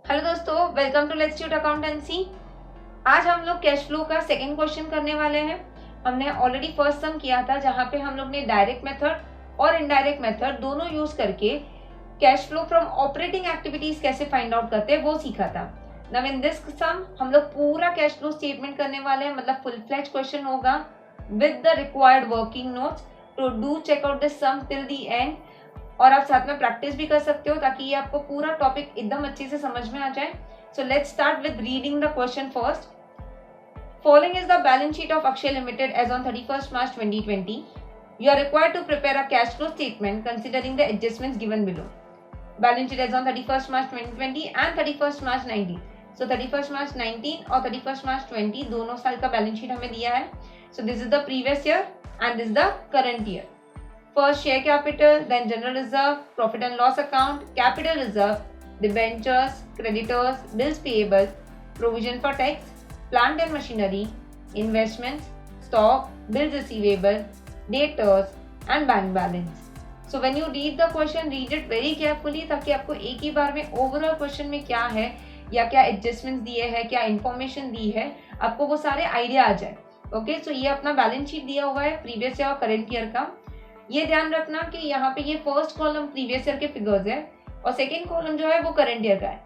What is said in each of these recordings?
Hello दोस्तों, welcome to let's tute accountancy. आज हम लोग कैश फ्लो का सेकंड क्वेश्चन करने वाले हैं। हमने ऑलरेडी फर्स्ट सम किया था जहां पे हम लोग ने डायरेक्ट मेथड और इनडायरेक्ट मेथड दोनों यूज करके cash flow from operating activities कैसे फाइंड आउट करते हैं वो सीखा था। नाउ इन दिस सम हम लोग पूरा कैश फ्लो स्टेटमेंट करने वाले हैं, मतलब फुल फ्लेज क्वेश्चन होगा with the required working notes. To do check out this sum till the end, और आप साथ में प्रैक्टिस भी कर सकते हो ताकि ये आपको पूरा टॉपिक एकदम अच्छे से समझ में आ जाए। So let's start with reading the question first. Following is the balance sheet of Akshay Limited as on 31st March 2020. You are required to prepare a cash flow statement considering the adjustments given below. Balance sheet as on 31st March 2020 and 31st March 19. So 31st March 19 और 31st March 20 दोनों साल का balance sheet हमें दिया है। So this is the previous year and this is the current year. First, share capital, then general reserve, profit and loss account, capital reserve, debentures, creditors, bills payable, provision for tax, plant and machinery, investments, stock, bills receivable, debtors, and bank balance. So when you read the question, read it very carefully ताकि आपको एक ही बार में overall question में क्या है या क्या adjustments दिए हैं, क्या इंफॉर्मेशन दी है, आपको वो सारे आइडिया आ जाए। ओके, सो ये अपना बैलेंस शीट दिया हुआ है प्रीवियस ईयर और करंट ईयर का। ये ध्यान रखना कि यहाँ पे ये फर्स्ट कॉलम प्रीवियस ईयर के फिगर्स है और सेकंड कॉलम जो है वो करंट ईयर का है।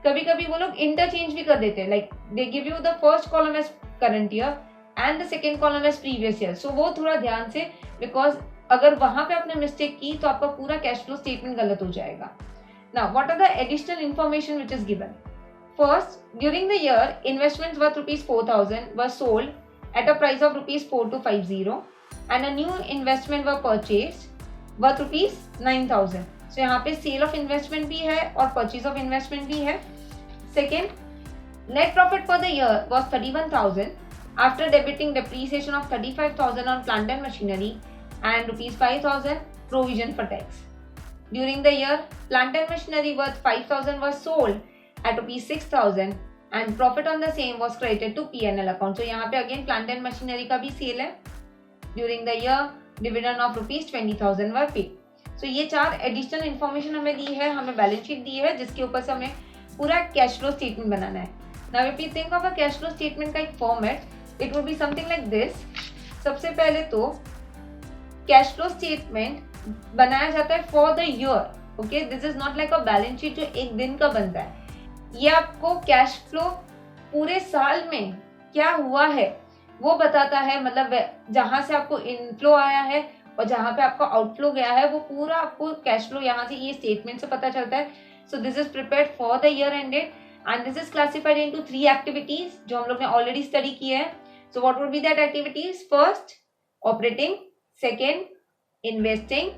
कभी कभी वो लोग इंटरचेंज भी कर देते हैं, like they give you the first column as current year and the second column as previous year. So वो थोड़ा ध्यान से, बिकॉज अगर वहां पे आपने मिस्टेक की तो आपका पूरा कैश फ्लो स्टेटमेंट गलत हो जाएगा। Now what are the additional information which is given? First, during the year investments worth ₹4,000 were sold at a price of ₹4250 and a new investment were purchased worth ₹9,000. So यहाँ पे sale of investment भी है और purchase of investment भी है। Second, net profit for the year was 31,000 after debiting depreciation of 35,000 on plant and machinery and ₹5,000 provision for tax. During the year, plant and machinery worth 5,000 was sold at ₹6,000 and profit on the same was credited to P&L account. So यहाँ पे again plant and machinery का भी sale है। During the year, dividend of ₹20,000 were paid. So ये चार additional information हमें दी है, हमें बैलेंस शीट दी है जिसके ऊपर से हमें पूरा कैश फ्लो स्टेटमेंट बनाना है। Now if we think of a cash flow statement का एक format, it would be something like this. सबसे पहले तो कैश फ्लो स्टेटमेंट बनाया जाता है for the year. Okay, this is not like a balance sheet जो एक दिन का बनता है। ये आपको कैश फ्लो पूरे साल में क्या हुआ है वो बताता है, मतलब जहां से आपको इनफ्लो आया है और जहां पे आपका आउटफ्लो गया है वो पूरा आपको कैश फ्लो यहाँ से ये स्टेटमेंट से पता चलता है। So this is prepared for the year ended and this is classified into 3 activities जो हम लोग ने ऑलरेडी स्टडी किए हैं। So what would be that activities? First, operating, second, investing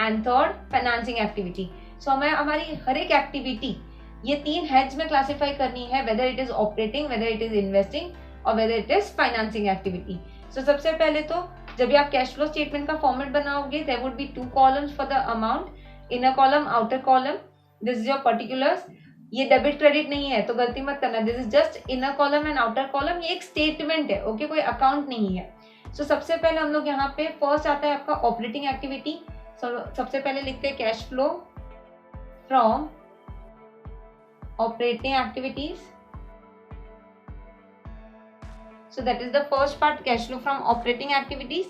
and third, financing activity. So हमें हमारी हर एक activity ये 3 हेड्स में क्लासिफाई करनी है, whether it is operating, whether it is investing और whether it is financing activity. So सबसे पहले तो जब भी आप कैश फ्लो स्टेटमेंट का फॉर्मेट बनाओगे, there would be 2 columns for the amount, inner column, outer column. This is your particulars. ये डेबिट क्रेडिट नहीं है तो गलती मत करना, this is just inner column and outer column. ये एक स्टेटमेंट है, ओके, कोई अकाउंट नहीं है। सो सबसे पहले हम लोग यहाँ पे फर्स्ट आता है आपका ऑपरेटिंग एक्टिविटी। सबसे पहले लिखते हैं cash flow from operating activities. So that is the first part, cash flow from operating activities.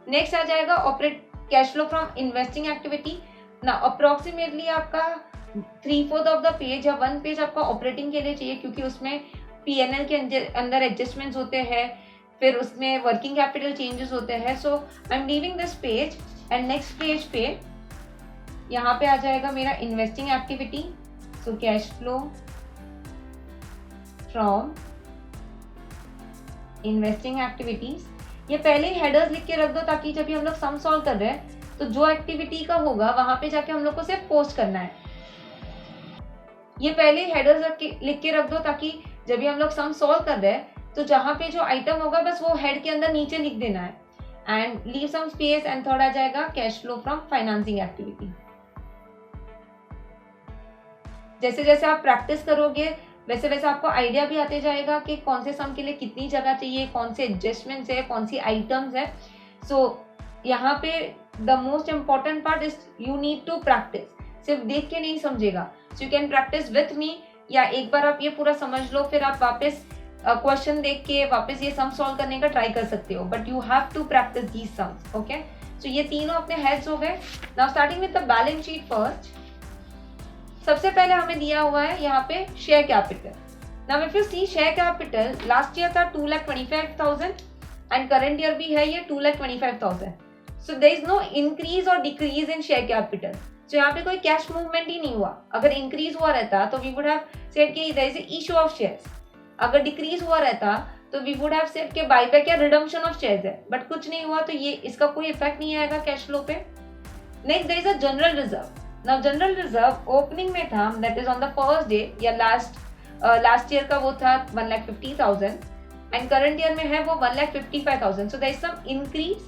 Next आ जाएगा cash flow from investing activity. Now approximately आपका 3/4 of the page या 1 पेज आपका ऑपरेटिंग के लिए चाहिए क्योंकि उसमें P&L के अंदर एडजस्टमेंट्स होते हैं, फिर उसमें वर्किंग कैपिटल चेंजेस होते हैं। So I am leaving this page and next page पे यहाँ पे आ जाएगा मेरा investing activity. So cash flow from investing activities. ये पहले ही हेडर्स लिख के रख दो ताकि जब भी हम लोग सम सॉल्व कर रहे हैं तो जो एक्टिविटी का होगा वहां पे जाके हम लोग को सिर्फ पोस्ट करना है। ये पहले ही हेडर्स लिख के रख दो ताकि जब भी हम लोग सम सॉल्व कर रहे हैं तो जहां पे जो आइटम होगा बस वो हेड के अंदर नीचे लिख देना है and leave some space. And third आ जाएगा cash flow from financing activity. जैसे जैसे आप प्रैक्टिस करोगे वैसे वैसे आपको आइडिया भी आते जाएगा कि कौन से सम के लिए कितनी जगह चाहिए, कौन से एडजस्टमेंट्स है, कौन सी आइटम्स है। सो यहाँ पे the most important part is you need to practice. सिर्फ देख के नहीं समझेगा। So you can practice with me या एक बार आप ये पूरा समझ लो, फिर आप वापस क्वेश्चन देख के वापस ये सम सॉल्व करने का ट्राई कर सकते हो, but you have to practice these sums. Okay, so ये तीनों अपने हेड्स हो गए। Now starting with the balance sheet first, सबसे पहले हमें दिया हुआ है यहाँ पे share capital. Now if you see share capital last year था 2,25,000 एंड करंट ईयर भी है ये 2,25,000। So there is no increase और डिक्रीज इन शेयर कैपिटल। तो यहाँ पे कोई कैश मूवमेंट ही नहीं हुआ। अगर इंक्रीज हुआ रहता तो वी वुड हैव सेड कि there is a issue of shares. अगर डिक्रीज हुआ रहता तो वी वुड हैव सेड कि बायबैक या रिडम्पशन ऑफ शेयर्स है, बट कुछ नहीं हुआ तो ये इसका कोई इफेक्ट नहीं आएगा कैश फ्लो पे। Next there is a general reserve. Now general reserve opening में था, that is on the first day या लास्ट ईयर का वो था 1,50,000 एंड करंट ईयर में है वो 1,55,000। So there is some increase.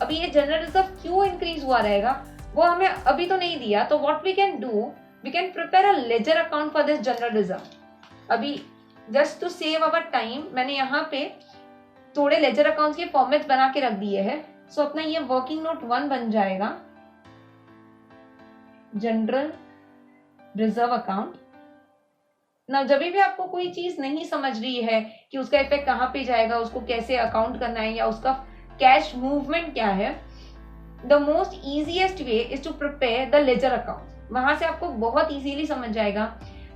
अभी ये जनरल रिजर्व क्यों इंक्रीज हुआ रहेगा वो हमें अभी तो नहीं दिया, तो what we can do, we can prepare a ledger account for this general reserve. अभी just to save our time मैंने यहाँ पे थोड़े लेजर अकाउंट्स के फॉर्मेट्स बना के रख दिए हैं। सो अपना ये वर्किंग नोट 1 बन जाएगा जनरल रिजर्व अकाउंट। ना जब भी आपको कोई चीज नहीं समझ रही है कि उसका इफेक्ट कहाँ पे जाएगा, उसको कैसे अकाउंट करना है या उसका कैश मूवमेंट क्या है, the most easiest way is to prepare the ledger account. वहां से आपको बहुत इजीली समझ जाएगा।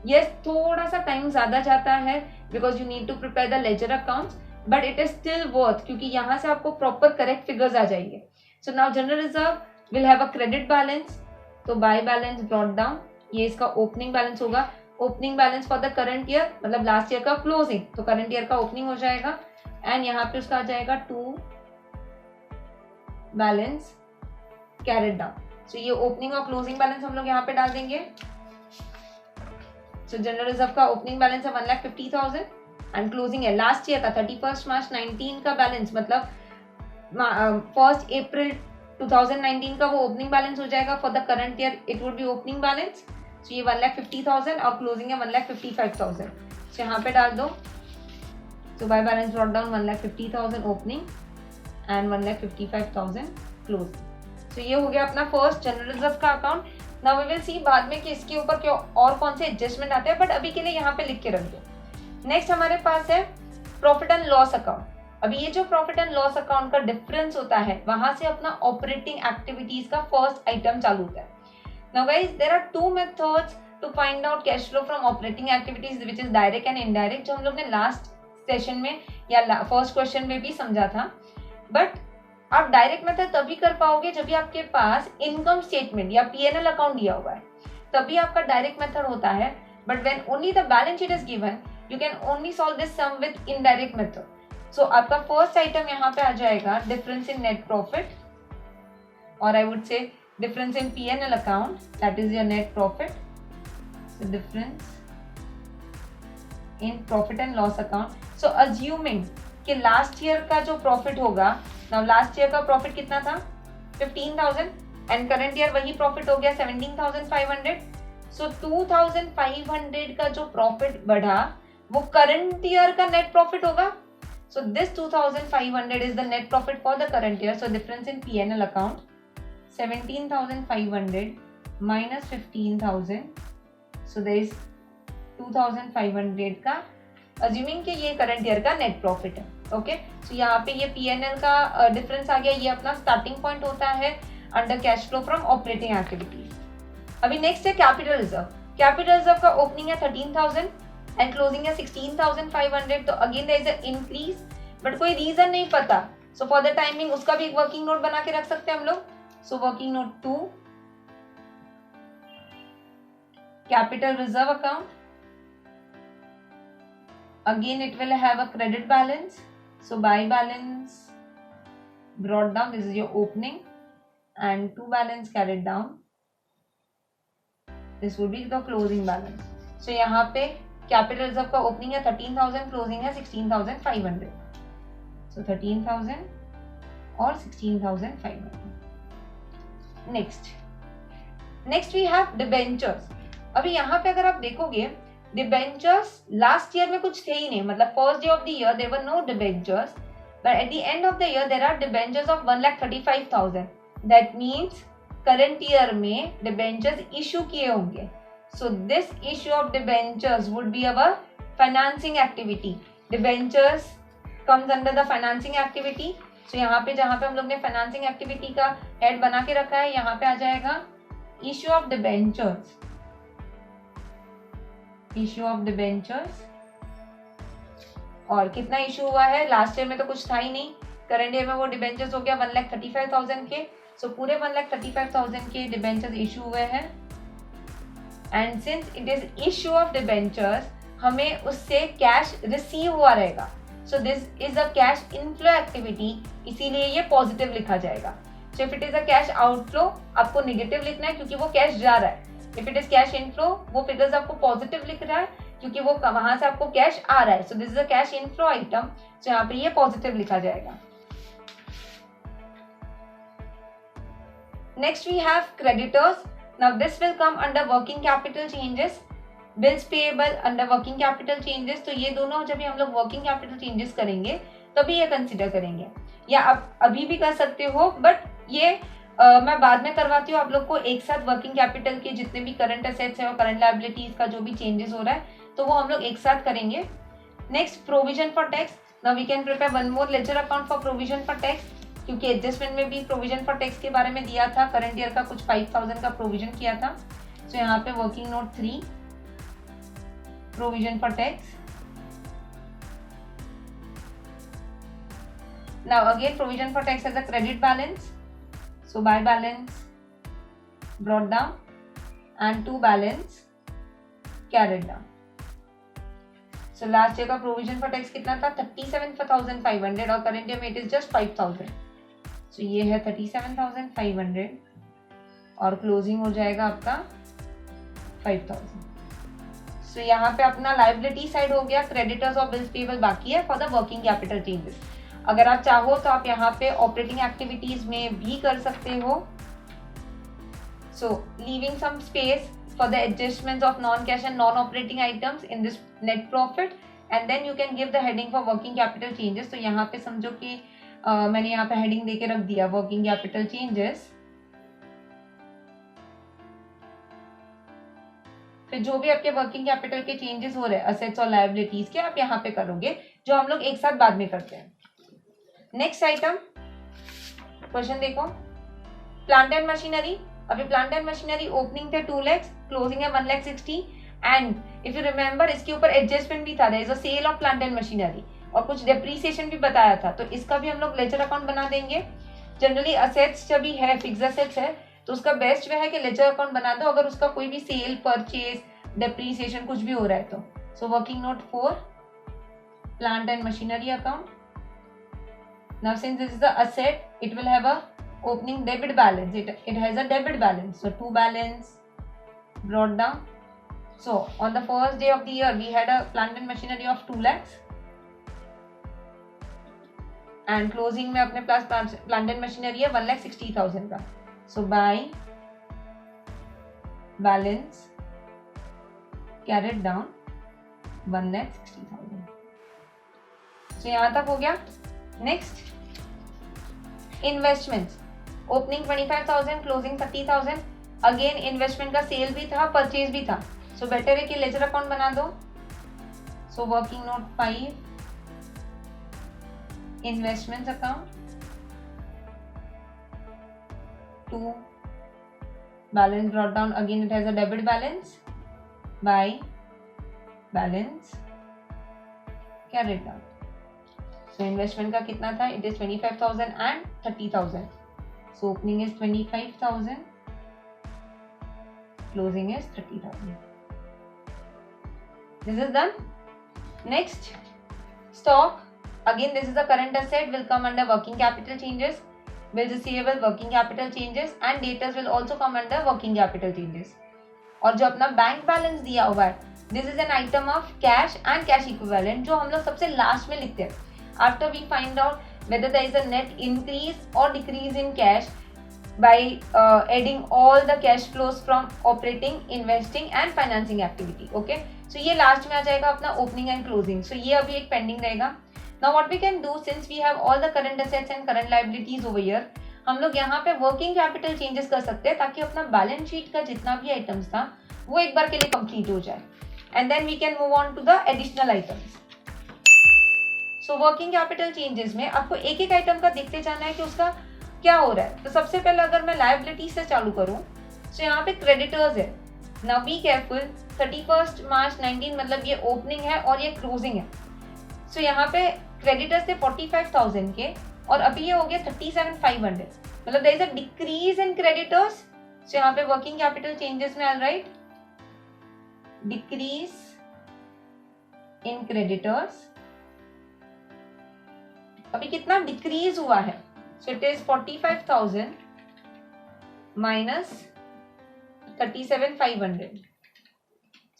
यस, थोड़ा सा टाइम ज्यादा जाता है because you need to prepare the ledger accounts, but it is still worth, क्योंकि यहाँ से आपको प्रॉपर करेक्ट फिगर्स आ जाएंगे। So now general reserve will have a credit balance, तो बाय बैलेंस ब्रॉट डाउन, ये इसका ओपनिंग बैलेंस होगा। Opening balance for the current year मतलब लास्ट ईयर का क्लोजिंग, तो करंट ईयर का ओपनिंग हो जाएगा एंड यहाँ पे उसका आ जाएगा to balance carried down. So ये ओपनिंग और क्लोजिंग बैलेंस हम लोग यहाँ पे डाल देंगे। सो जनरल रिजर्व का ओपनिंग बैलेंस है 1,50,000 एंड क्लोजिंग है लास्ट ईयर का 31 मार्च 19 का बैलेंस, मतलब 1 अप्रैल 2019 का वो ओपनिंग बैलेंस हो जाएगा। For the current year it would be opening balance. So ये 1,50,000 और क्लोजिंग है 1,55,000। सो यहाँ पे डाल दो। So by balance brought down 1,50,000 opening and 1,55,000 closing. तो ये हो गया अपना फर्स्ट जनरल रिजर्व का account. Now we will see बाद में कि इसके ऊपर क्या और कौन से एडजस्टमेंट आते हैं, बट अभी के लिए यहाँ पे लिख के रख दो। नेक्स्ट हमारे पास है प्रॉफिट एंड लॉस अकाउंट। अभी ये जो प्रॉफिट एंड लॉस अकाउंट का डिफरेंस होता है, वहां से अपना ऑपरेटिंग एक्टिविटीज का फर्स्ट आइटम चालू होता है। Now guys there are 2 methods to find out cash flow from operating activities which is direct and indirect, जो हम लोग ने लास्ट सेशन में या फर्स्ट क्वेश्चन में भी समझा था। बट आप डायरेक्ट मेथड तभी कर पाओगे जब भी आपके पास इनकम स्टेटमेंट या पीएनएल अकाउंट दिया हुआ है, तभी आपका डायरेक्ट मेथड होता है। But when only the balance sheet is given, you can only solve this sum with indirect method. So आपका फर्स्ट आइटम यहाँ पे आ जाएगा डिफरेंस इन नेट प्रॉफिट, और आई वुड से difference in PNL account, that is your net profit. So difference in profit and loss account. So assuming कि last year का जो प्रॉफिट होगा, नाउ लास्ट ईयर का प्रॉफिट कितना था 15,000 एंड करंट ईयर वही प्रॉफिट हो गया 17,500। सो 2,500 का जो प्रॉफिट बढ़ा वो करंट ईयर का नेट प्रॉफिट होगा। So this 2,500 is the net profit for the current year. So difference in PNL account 17,500 minus 15,000, so there is 2,500 का, अज्यूमिंग कि ये करंट ईयर का नेट प्रॉफिट है। ओके, सो यहाँ पे ये पीएनएल का डिफरेंस आ गया, ये अपना स्टार्टिंग पॉइंट होता है under cash flow from operating activities. अभी नेक्स्ट है कैपिटल रिजर्व। कैपिटल रिजर्व का ओपनिंग है 13,000 एंड क्लोजिंग है 16,500। तो again there is a increase, but कोई रीजन नहीं पता। सो फॉर द टाइमिंग उसका भी एक वर्किंग नोट बना के रख सकते हैं हम लोग। So working note 2 capital reserve account, again it will have a credit balance, so buy balance brought down, this is your opening, and 2 balance carried down, this would be the closing balance. So यहाँ पे capital reserve का opening है 13,000, closing है 16,500, so 13,000 और 16,500. next we have debentures. अभी यहाँ पे अगर आप देखोगे डिबेंचर्स लास्ट ईयर में कुछ थे ही नहीं, मतलब first day of the year there were no debentures, but at the end of the year there are debentures of 1,35,000। That means current year में डिबेंचर्स इशू किए होंगे। So this issue of debentures would be our financing activity. Debentures comes under the financing activity. So यहाँ पे जहाँ पे हम लोग ने financing activity का head बना के रखा है, यहाँ पे आ जाएगा issue of debentures. Issue of debentures. और कितना इशू हुआ है? लास्ट ईयर में तो कुछ था ही नहीं, करंट ईयर में वो डिबेंचर्स हो गया 1,35,000 के. सो पूरे 1,35,000 के डिबेंचर्स इशू हुए हैं. And since it is issue of debentures, हमें उससे कैश रिसीव हुआ रहेगा. सो this is a cash inflow activity, इसीलिए ये पॉजिटिव लिखा जाएगा. So if it is a cash outflow, आपको नेगेटिव लिखना है क्योंकि वो कैश जा रहा है. If it is cash inflow, वो फिगर्स आपको पॉजिटिव लिख रहा है क्योंकि वो वहां से आपको कैश आ रहा है. So this is a cash inflow item, so यहाँ पे ये पॉजिटिव लिखा जाएगा. Next we have creditors. Now this will come under working capital changes. Bills payable under working capital changes. तो ये दोनों जब भी हम लोग वर्किंग कैपिटल चेंजेस करेंगे तभी ये कंसिडर करेंगे, या आप अभी भी कर सकते हो, बट ये मैं बाद में करवाती हूँ आप लोग को. एक साथ वर्किंग कैपिटल के जितने भी करंट एसेट्स है और करंट लायबिलिटीज का जो भी चेंजेस हो रहा है तो वो हम लोग एक साथ करेंगे. Next provision for tax. Now we can prepare one more ledger account for provision for tax, क्योंकि एडजस्टमेंट में भी प्रोविजन फॉर टैक्स के बारे में दिया था. करंट ईयर का कुछ 5,000 का प्रोविजन किया था. सो यहाँ पे working note 3 provision for tax. Now again provision for tax as a credit balance. So by balance brought down and to balance carried down. So last year का provision for tax कितना था? 37,500 और current year में it is just 5,000. So ये है 37,500 और closing हो जाएगा आपका 5,000. So यहाँ पे अपना liability side हो गया, creditors और bills payable बाकी है for the working capital changes. अगर आप चाहो तो आप यहाँ पे ऑपरेटिंग एक्टिविटीज में भी कर सकते हो. So leaving some space for the adjustments of non cash and non operating items in this net profit, and then you can give the heading for working capital changes. तो यहाँ पे समझो कि मैंने यहाँ पे हेडिंग देके रख दिया वर्किंग कैपिटल चेंजेस. फिर जो भी आपके वर्किंग कैपिटल के चेंजेस हो रहे हैं असेट्स और लायबिलिटीज के, आप यहाँ पे करोगे, जो हम लोग एक साथ बाद में करते हैं. नेक्स्ट आइटम क्वेश्चन देखो. Plant and machinery. अभी प्लांट एंड मशीनरी ओपनिंग थे 2 lakhs, क्लोजिंग है 1,60,000. एंड इफ यू रिमेंबर इसके ऊपर एडजस्टमेंट भी था, there is a sale of plant and machinery, और कुछ डेप्रीसिएशन भी बताया था. तो इसका भी हम लोग लेजर अकाउंट बना देंगे. जनरली असेट्स जब भी है, फिक्स असेट्स है, तो उसका बेस्ट वे है कि लेजर अकाउंट बना दो अगर उसका कोई भी सेल, परचेज, डेप्रीसिएशन कुछ भी हो रहा है तो. So working note 4 plant and machinery account. Now since this is the asset, it will have a opening debit balance. It has a debit balance. So to balance brought down. So on the first day of the year, we had a plant and machinery of 2 lakhs. And closing में अपने पास plant and machinery है 1,60,000 का. So by balance carried down 1,60,000. So यहाँ तक हो गया. Next investments. Opening 25,000, closing 30,000. Again investment का cell भी था, परचेज भी था. सो बेटर है कि लेजर अकाउंट बना दो. So working note 5 investments account. 2 balance brought down. Again it has a debit balance. By balance carried down. So investment का कितना था? It is 25,000 and 30,000. So opening is 25,000, closing is 30,000. This is done. Next stock. Again this is the current asset, will come under working capital changes. Bills receivable working capital changes and debtors will also come under working capital changes. और जो अपना bank balance दिया हुआ है, this is an item of cash and cash equivalent, जो हम लोग सबसे लास्ट में लिखते हैं after we find out whether there is a net increase or decrease in cash by adding all the cash flows from operating, investing and financing activity. Okay, so ये last में आ जाएगा अपना opening and closing. So ये अभी एक pending रहेगा. Now what we can do, since we have all the current assets and current liabilities over here, हम लोग यहाँ पे वर्किंग कैपिटल चेंजेस कर सकते हैं ताकि अपना बैलेंस शीट का जितना भी आइटम्स था वो एक बार के लिए कंप्लीट हो जाए, and then we can move on to the additional items. So working capital changes में आपको एक एक आइटम का देखते जाना है कि उसका क्या हो रहा है। तो सबसे पहले अगर मैं लायबिलिटी से चालू करूं तो यहाँ पे क्रेडिटर्स है। नाउ बी केयरफुल, 31 मार्च 19 मतलब ये ओपनिंग है और ये क्लोजिंग है। सो यहाँ पे क्रेडिटर्स थे 45,000 के और अभी ये हो गया 37,500, मतलब there is a decrease in creditors. So यहाँ पे वर्किंग कैपिटल चेंजेस में I write decrease in creditors. अभी कितना डिक्रीज हुआ है, so it is 45,000 minus 37,500,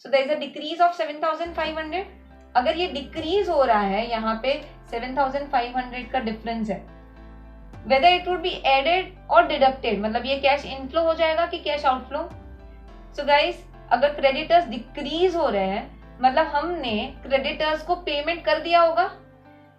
so there is a decrease of 7,500। अगर ये डिक्रीज हो रहा है, यहाँ पे 7,500 का डिफरेंस है, whether it would be added और डिडक्टेड, मतलब ये कैश इनफ्लो हो जाएगा कि कैश आउटफ्लो। सो गाइस, अगर क्रेडिटर्स डिक्रीज हो रहे हैं मतलब हमने क्रेडिटर्स को पेमेंट कर दिया होगा।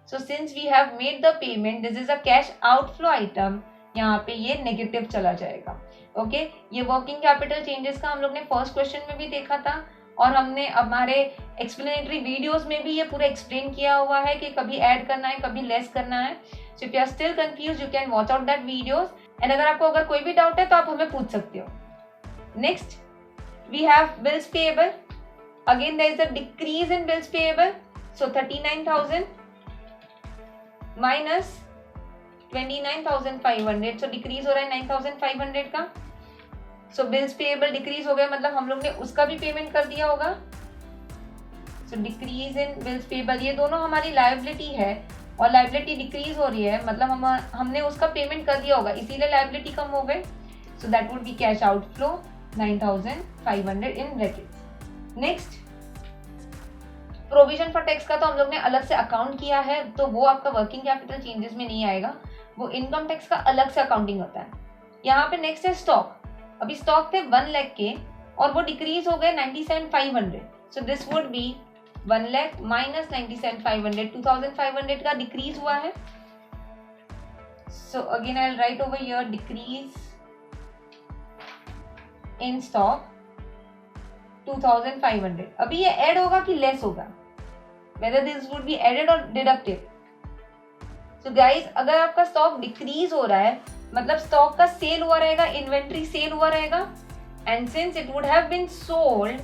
So since we have made the payment, this is a cash outflow item, यहाँ पे ये नेगेटिव चला जाएगा। ओके ये वर्किंग कैपिटल चेंजेस का हम लोग ने फर्स्ट क्वेश्चन में भी देखा था और हमने हमारे एक्सप्लेनेटरी वीडियोस में भी ये पूरा एक्सप्लेन किया हुआ है कि कभी ऐड करना है कभी लेस करना है। So if you are still confuse you can watch out that videos, and अगर कोई भी डाउट है तो आप हमें पूछ सकते हो। Next we have bills payable. Again there is a decrease in bills payable, so 39,000 minus 29,500, so decrease हो रहा है 9,500 का। सो बिल्स पेएबल डिक्रीज हो गया मतलब हम लोग ने उसका भी पेमेंट कर दिया होगा। सो डिक्रीज इन बिल्स पेएबल, ये दोनों हमारी लायबिलिटी है और लायबिलिटी डिक्रीज हो रही है मतलब हमने उसका पेमेंट कर दिया होगा, इसीलिए लायबिलिटी कम हो गई। So that would be cash outflow 9,500 in brackets. Next provision for tax का तो हम लोग ने अलग से अकाउंट किया है, तो वो आपका वर्किंग कैपिटल चेंजेस में नहीं आएगा, वो इनकम टैक्स का अलग से अकाउंटिंग होता है। यहाँ पे नेक्स्ट है स्टॉक। अभी स्टॉक थे 1 लाख के और वो डिक्रीज हो गए 97,500, so this would B 1 lakh minus 97,500, 2,500 का डिक्रीज हुआ है। So again I will write over here decrease in stock 2,500। अभी ये ऐड होगा कि लेस होगा, whether this would be added or deducted. So guys, अगर आपका स्टॉक डिक्रीज हो रहा है मतलब स्टॉक का सेल हुआ रहेगा, इन्वेंट्री सेल हुआ रहेगा, and since it would have been sold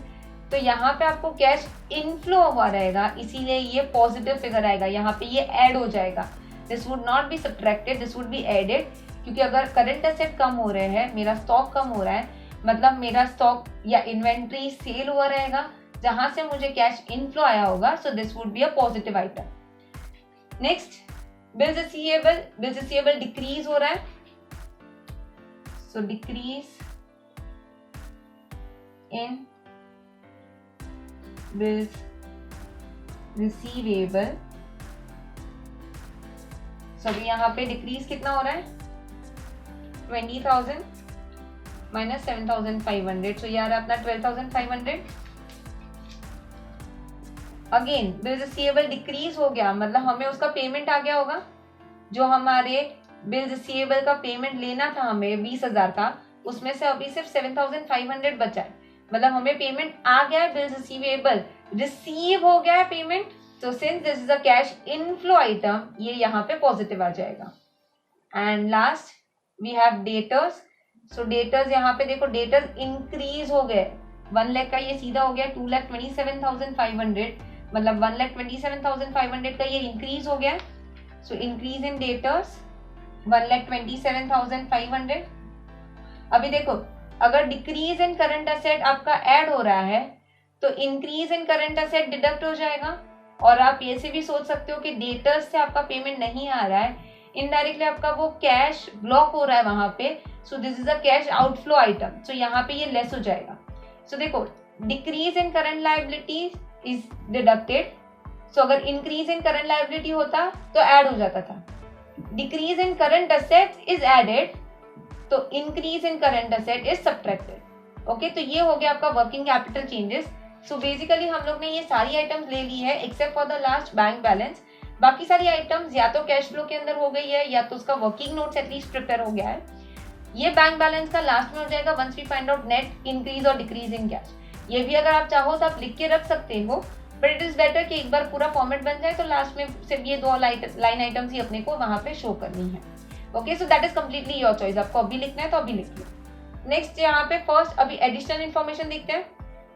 तो यहाँ पे आपको कैश इनफ्लो हुआ रहेगा, इसीलिए ये पॉजिटिव फिगर आएगा, यहाँ पे ये ऐड हो जाएगा। This would not be subtracted, this would be added, क्योंकि अगर करंट एसेट कम हो रहे हैं, मेरा स्टॉक कम हो रहा है मतलब मेरा स्टॉक या इन्वेंट्री सेल हुआ रहेगा जहां से मुझे कैश इनफ्लो आया होगा, so this would be a positive item. Next bills receivable, bills receivable decrease हो रहा है, सो डिक्रीज इन बिल्स रिसीवेबल। सो अभी यहाँ पे डिक्रीज कितना हो रहा है 20,000 माइनस 7,500, सो यार अपना 12,500। अगेन बिल्स रिसीवेबल डिक्रीज हो गया मतलब हमें उसका पेमेंट आ गया होगा, जो हमारे बिल्स रिसीवेबल का पेमेंट लेना था हमें 20,000 का, उसमें से अभी सिर्फ 7,500 बचा है, मतलब हमें पेमेंट आ गया है, बिल्स रिसीवेबल रिसीव हो गया है payment. So since this is a cash inflow item, ये यहाँ पे पॉजिटिव आ जाएगा। And last we have debtors. So debtors यहाँ पे देखो, डेटर्स इंक्रीज हो गए, 1 लाख का ये सीधा हो गया 2,27,500, मतलब 1,27,500 का ये इंक्रीज हो गया। So increase in debtors 1,27,500। अभी देखो अगर डिक्रीज इन करंट असेट आपका ऐड हो रहा है तो increase in current asset deduct हो जाएगा, और आप ये से भी सोच सकते हो कि डेटर्स से आपका पेमेंट नहीं आ रहा है, इनडायरेक्टली आपका वो कैश ब्लॉक हो रहा है वहां पे, so this is a cash outflow item, so यहाँ पे ये लेस हो जाएगा। सो देखो decrease in current liability is deducted, so अगर इंक्रीज इन करंट लायबिलिटी होता तो ऐड हो जाता था, decrease in current assets is added, तो increase in current asset is subtracted. Okay, तो ये हो गया आपका working capital changes. So basically हम लोग ने ये सारी आइटम्स ले ली है except for the last bank balance, बाकी सारी आइटम्स या तो कैश फ्लो के अंदर हो गई है या तो उसका वर्किंग नोट्स एटलीस्ट प्रिपेयर हो गया है। ये बैंक बैलेंस का लास्ट में हो जाएगा once we find out net increase और डिक्रीज इन कैश। ये भी अगर आप चाहो तो आप लिख के रख सकते हो, बट इट इज बेटर कि एक बार पूरा फॉर्मेट बन जाए तो लास्ट में सिर्फ ये 2 लाइन आइटम्स ही अपने को वहां पे शो करनी है। Okay, so that is completely your choice, आपको अभी लिखना है तो अभी लिख लो। नेक्स्ट यहाँ पे फर्स्ट अभी एडिशनल इन्फॉर्मेशन देखते हैं।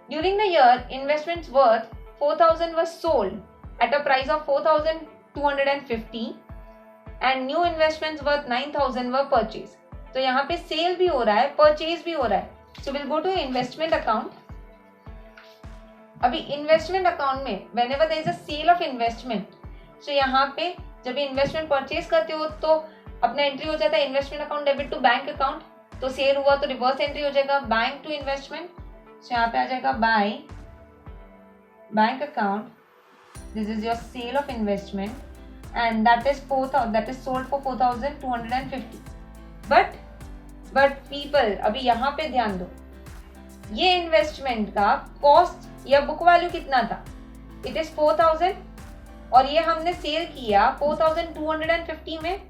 During the year investments worth 4000 was sold at a price of 4250 and new investments worth 9000 were purchased. तो यहाँ पे सेल भी हो रहा है, परचेज भी हो रहा है। So will go to investment account. अभी इन्वेस्टमेंट अकाउंट में whenever there is a sale of investment, so यहाँ पे जब इन्वेस्टमेंट परचेज करते हो तो अपना एंट्री हो जाता है investment account debit to bank account. तो सेल हुआ तो रिवर्स एंट्री हो जाएगा बैंक टू इन्वेस्टमेंट। सो यहाँ पे आ जाएगा by bank account, this is your sale of investment and that is sold for 4250। But people अभी यहाँ पे ध्यान दो, ये इन्वेस्टमेंट का कॉस्ट या बुक वैल्यू कितना था, इट इज 4000 और ये हमने सेल किया 4250 में,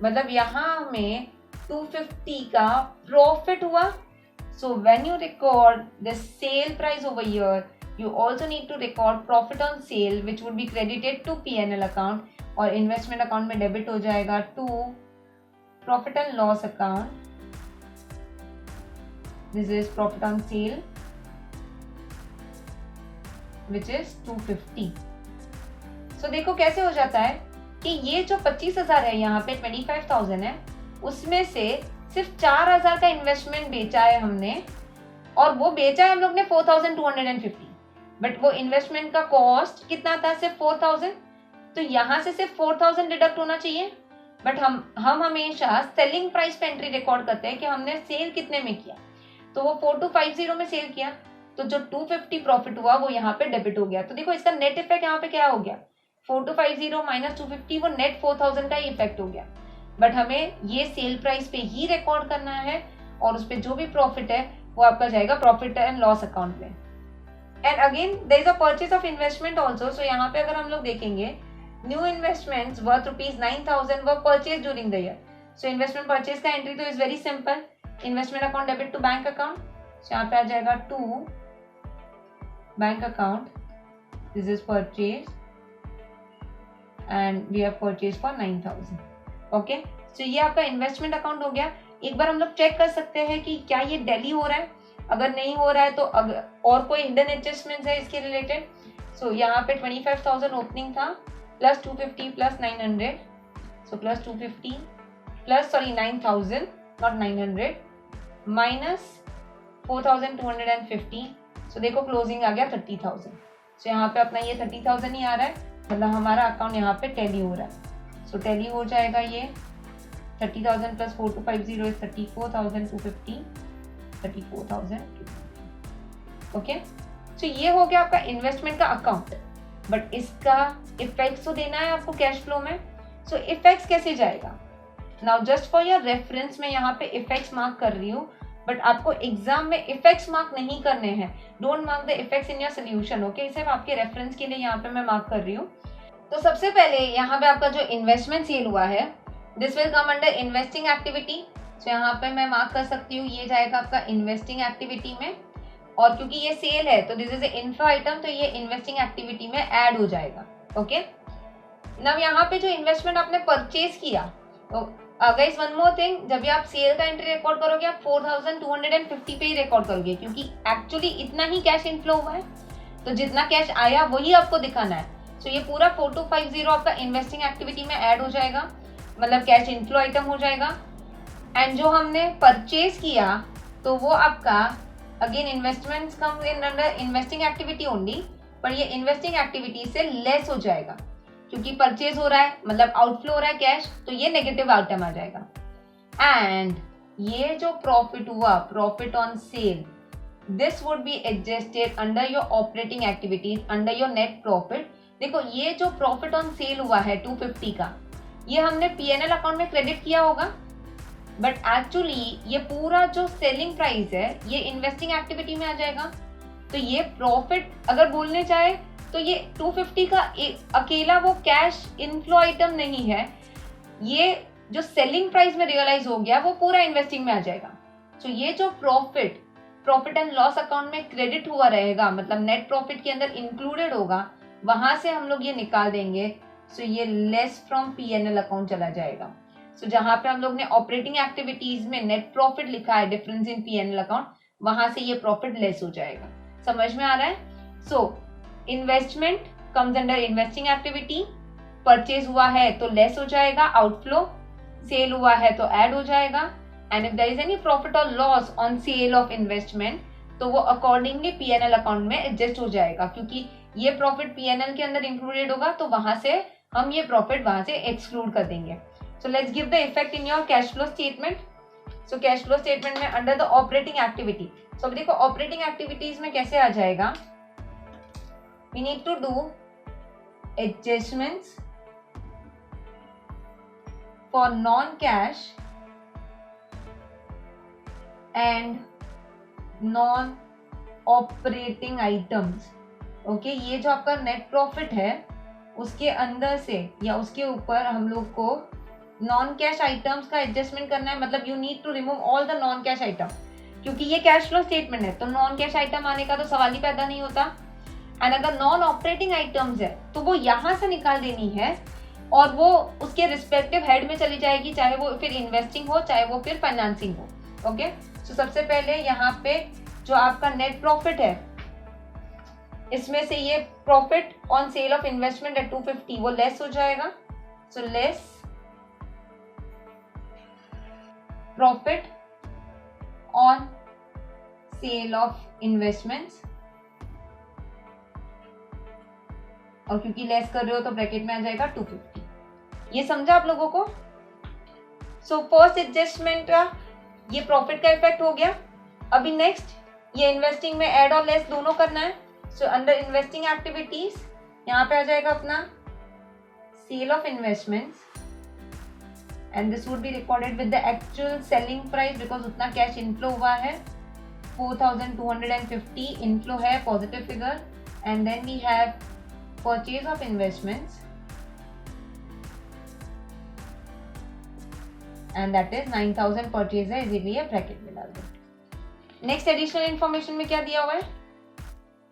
मतलब यहाँ हमें 250 का प्रॉफिट हुआ। So when you record the sale price over here, you also need to record profit on sale which would be credited to P&L account और investment account में debit हो जाएगा to profit and loss account. This is profit on sale which is 250. So देखो कैसे हो जाता है कि ये जो 25,000 है यहाँ पे 25,000 है, उसमें से सिर्फ 4,000 का इन्वेस्टमेंट बेचा है हमने और वो बेचा है हम लोग ने 4250, बट वो इन्वेस्टमेंट का कॉस्ट कितना था, सिर्फ 4000। तो यहाँ से सिर्फ 4000 डिडक्ट होना चाहिए, बट हम हमेशा सेलिंग प्राइस पे एंट्री रिकॉर्ड करते हैं कि हमने सेल कितने में किया। तो वो 4250 में सेल किया तो जो 250 प्रॉफिट हुआ वो यहाँ पे डेबिट हो गया। तो देखो इसका नेट इफेक्ट यहाँ पे क्या हो गया, 4250 माइनस 250, वो नेट 4000 का ही इफेक्ट हो गया। बट हमें ये सेल प्राइस पे ही रिकॉर्ड करना है और उस पर जो भी प्रॉफिट है वो आपका जाएगा प्रॉफिट एंड लॉस अकाउंट में। And again there is a purchase of investment also. So यहाँ पे अगर हम लोग देखेंगे new investments worth ₹9,000 were purchase during the year. So investment purchase का एंट्री तो is very simple, investment account debit to bank account. So यहाँ पे आ जाएगा to bank account, this is purchase and we have purchase for 9,000। Okay, so ये आपका investment account हो गया। एक बार हम लोग चेक कर सकते हैं कि क्या ये टैली हो रहा है, अगर नहीं हो रहा है तो और कोई हिडन एडजस्टमेंट्स है इसके रिलेटेड। सो यहाँ पे 25,000 ओपनिंग था plus 250 plus 900, so plus 250 plus 9,000 not 900 minus 4,250। सो देखो क्लोजिंग आ गया 30,000। सो यहाँ पे अपना ये 30,000 ही आ रहा है, मतलब हमारा अकाउंट यहाँ पे टैली हो रहा है। सो टैली हो जाएगा ये 30,000 प्लस 4250 इज 34,250, 34,250। ओके, सो ये हो गया आपका इन्वेस्टमेंट का अकाउंट। बट इसका इफेक्ट्स तो देना है आपको कैश फ्लो में। सो इफेक्ट्स कैसे जाएगा, now just for your reference मैं यहाँ पे इफेक्ट्स मार्क कर रही हूँ, बट आपको एग्जाम में इफेक्ट्स मार्क नहीं करने हैं। Don't mark the effects in your solution. Okay, सिर्फ आपके रेफरेंस के लिए यहाँ पे मैं मार्क कर रही हूँ। तो सबसे पहले यहाँ पे आपका जो इन्वेस्टमेंट सेल हुआ है, this will come under investing activity. So यहाँ पे मैं मार्क कर सकती हूँ, ये जाएगा आपका इन्वेस्टिंग एक्टिविटी में, और क्योंकि ये सेल है तो दिस इज इन्फ्लो आइटम, तो ये इन्वेस्टिंग एक्टिविटी में ऐड हो जाएगा। ओके, नब यहाँ पे जो इन्वेस्टमेंट आपने परचेज किया, तो गाइस वन मोर थिंग, जब भी आप सेल का एंट्री रिकॉर्ड करोगे आप 4,250 पे ही रिकॉर्ड करोगे, क्योंकि एक्चुअली इतना ही कैश इनफ्लो हुआ है, तो जितना कैश आया वही आपको दिखाना है। सो ये पूरा 4250 आपका इन्वेस्टिंग एक्टिविटी में ऐड हो जाएगा, मतलब कैश इनफ्लो आइटम हो जाएगा। एंड जो हमने परचेज किया तो वो आपका again investments come in under investing activity only, पर ये इन्वेस्टिंग एक्टिविटी से लेस हो जाएगा, क्योंकि परचेज हो रहा है मतलब आउटफ्लो हो रहा है कैश, तो ये नेगेटिव आइटम आ जाएगा। एंड ये जो प्रॉफिट हुआ, profit on sale, this would be adjusted under your operating activities under your net profit. देखो ये जो प्रॉफिट ऑन सेल हुआ है 250 का, ये हमने P&L अकाउंट में क्रेडिट किया होगा, बट एक्चुअली ये पूरा जो सेलिंग प्राइस है ये इन्वेस्टिंग एक्टिविटी में आ जाएगा। तो ये प्रॉफिट अगर बोलने चाहे तो ये 250 का अकेला वो कैश इनफ्लो आइटम नहीं है, ये जो सेलिंग प्राइस में रियलाइज हो गया वो पूरा इन्वेस्टिंग में आ जाएगा। तो ये जो प्रॉफिट एंड लॉस अकाउंट में क्रेडिट हुआ रहेगा, मतलब नेट प्रॉफिट के अंदर इंक्लूडेड होगा, वहां से हम लोग ये निकाल देंगे। सो ये लेस फ्रॉम P&L अकाउंट चला जाएगा। सो जहां पे हम लोग ने ऑपरेटिंग एक्टिविटीज में नेट प्रॉफिट लिखा है डिफरेंस इन P&L अकाउंट, वहां से ये प्रॉफिट लेस हो जाएगा। समझ में आ रहा है? So investment comes under investing activity, purchase हुआ है तो लेस हो जाएगा आउटफ्लो, सेल हुआ है तो ऐड हो जाएगा, and if there is any profit और loss on sale of investment तो वो अकॉर्डिंगली P&L अकाउंट में एडजस्ट हो जाएगा, क्योंकि ये प्रॉफिट P&L के अंदर इंक्लूडेड होगा तो वहां से हम ये प्रॉफिट वहां से एक्सक्लूड कर देंगे। So let's give the effect in your cash flow statement. So cash flow statement में under the operating activity, so अब देखो ऑपरेटिंग एक्टिविटीज में कैसे आ जाएगा, we need to do adjustments for non cash and non operating items. Okay, ये जो आपका नेट प्रॉफिट है उसके अंदर से या उसके ऊपर हम लोग को नॉन कैश आइटम्स का एडजस्टमेंट करना है, मतलब you need to remove all the non cash item, क्योंकि ये कैश फ्लो स्टेटमेंट है तो नॉन कैश आइटम आने का तो सवाल ही पैदा नहीं होता। एंड अगर नॉन ऑपरेटिंग आइटम्स है तो वो यहाँ से निकाल देनी है और वो उसके रिस्पेक्टिव हेड में चली जाएगी, चाहे वो फिर इन्वेस्टिंग हो चाहे वो फिर फाइनेंसिंग हो। ओके, तो सबसे पहले यहाँ पे जो आपका नेट प्रॉफिट है इसमें से ये profit on sale of investment at 250 वो लेस हो जाएगा। So less profit on sale of investments, और क्योंकि लेस कर रहे हो तो ब्रैकेट में आ जाएगा 250। ये समझा आप लोगों को? सो फर्स्ट एडजस्टमेंट का ये प्रॉफिट का इफेक्ट हो गया। अभी नेक्स्ट ये इन्वेस्टिंग में ऐड और लेस दोनों करना है। सो अंडर इन्वेस्टिंग एक्टिविटीज यहाँ पे आ जाएगा अपना sale of investments, and this would be recorded with the actual selling price because उतना कैश इनफ्लो हुआ है, 4250 इनफ्लो है positive figure, and then we have purchase of investments and that is 9000 purchase है, इसीलिए ब्रैकेट में डाल दो। Next additional information में क्या दिया हुआ है,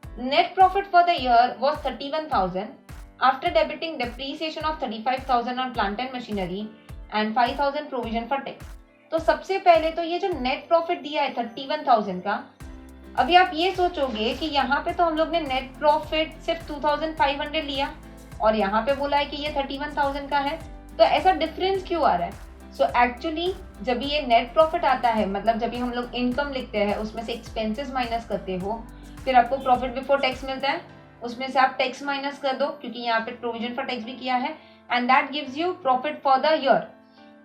net profit for the year was 31,000 after debiting depreciation of 35,000 on plant and machinery and 5,000 provision for tax. तो सबसे पहले तो ये जो नेट प्रॉफिट दिया है 31,000 का, अभी आप ये सोचोगे कि यहाँ पे तो हम लोग ने नेट प्रॉफिट सिर्फ 2,500 लिया और यहाँ पे बोला है कि ये 31,000 का है, तो ऐसा डिफरेंस क्यों आ रहा है? सो एक्चुअली जब ये नेट प्रॉफिट आता है, मतलब जब हम लोग इनकम लिखते हैं उसमें से एक्सपेंसेस माइनस करते हो, फिर आपको प्रॉफिट बिफोर टैक्स मिलता है, उसमें से आप टैक्स माइनस कर दो क्योंकि यहाँ पे प्रोविजन फॉर टैक्स भी किया है, and that gives you profit for the year,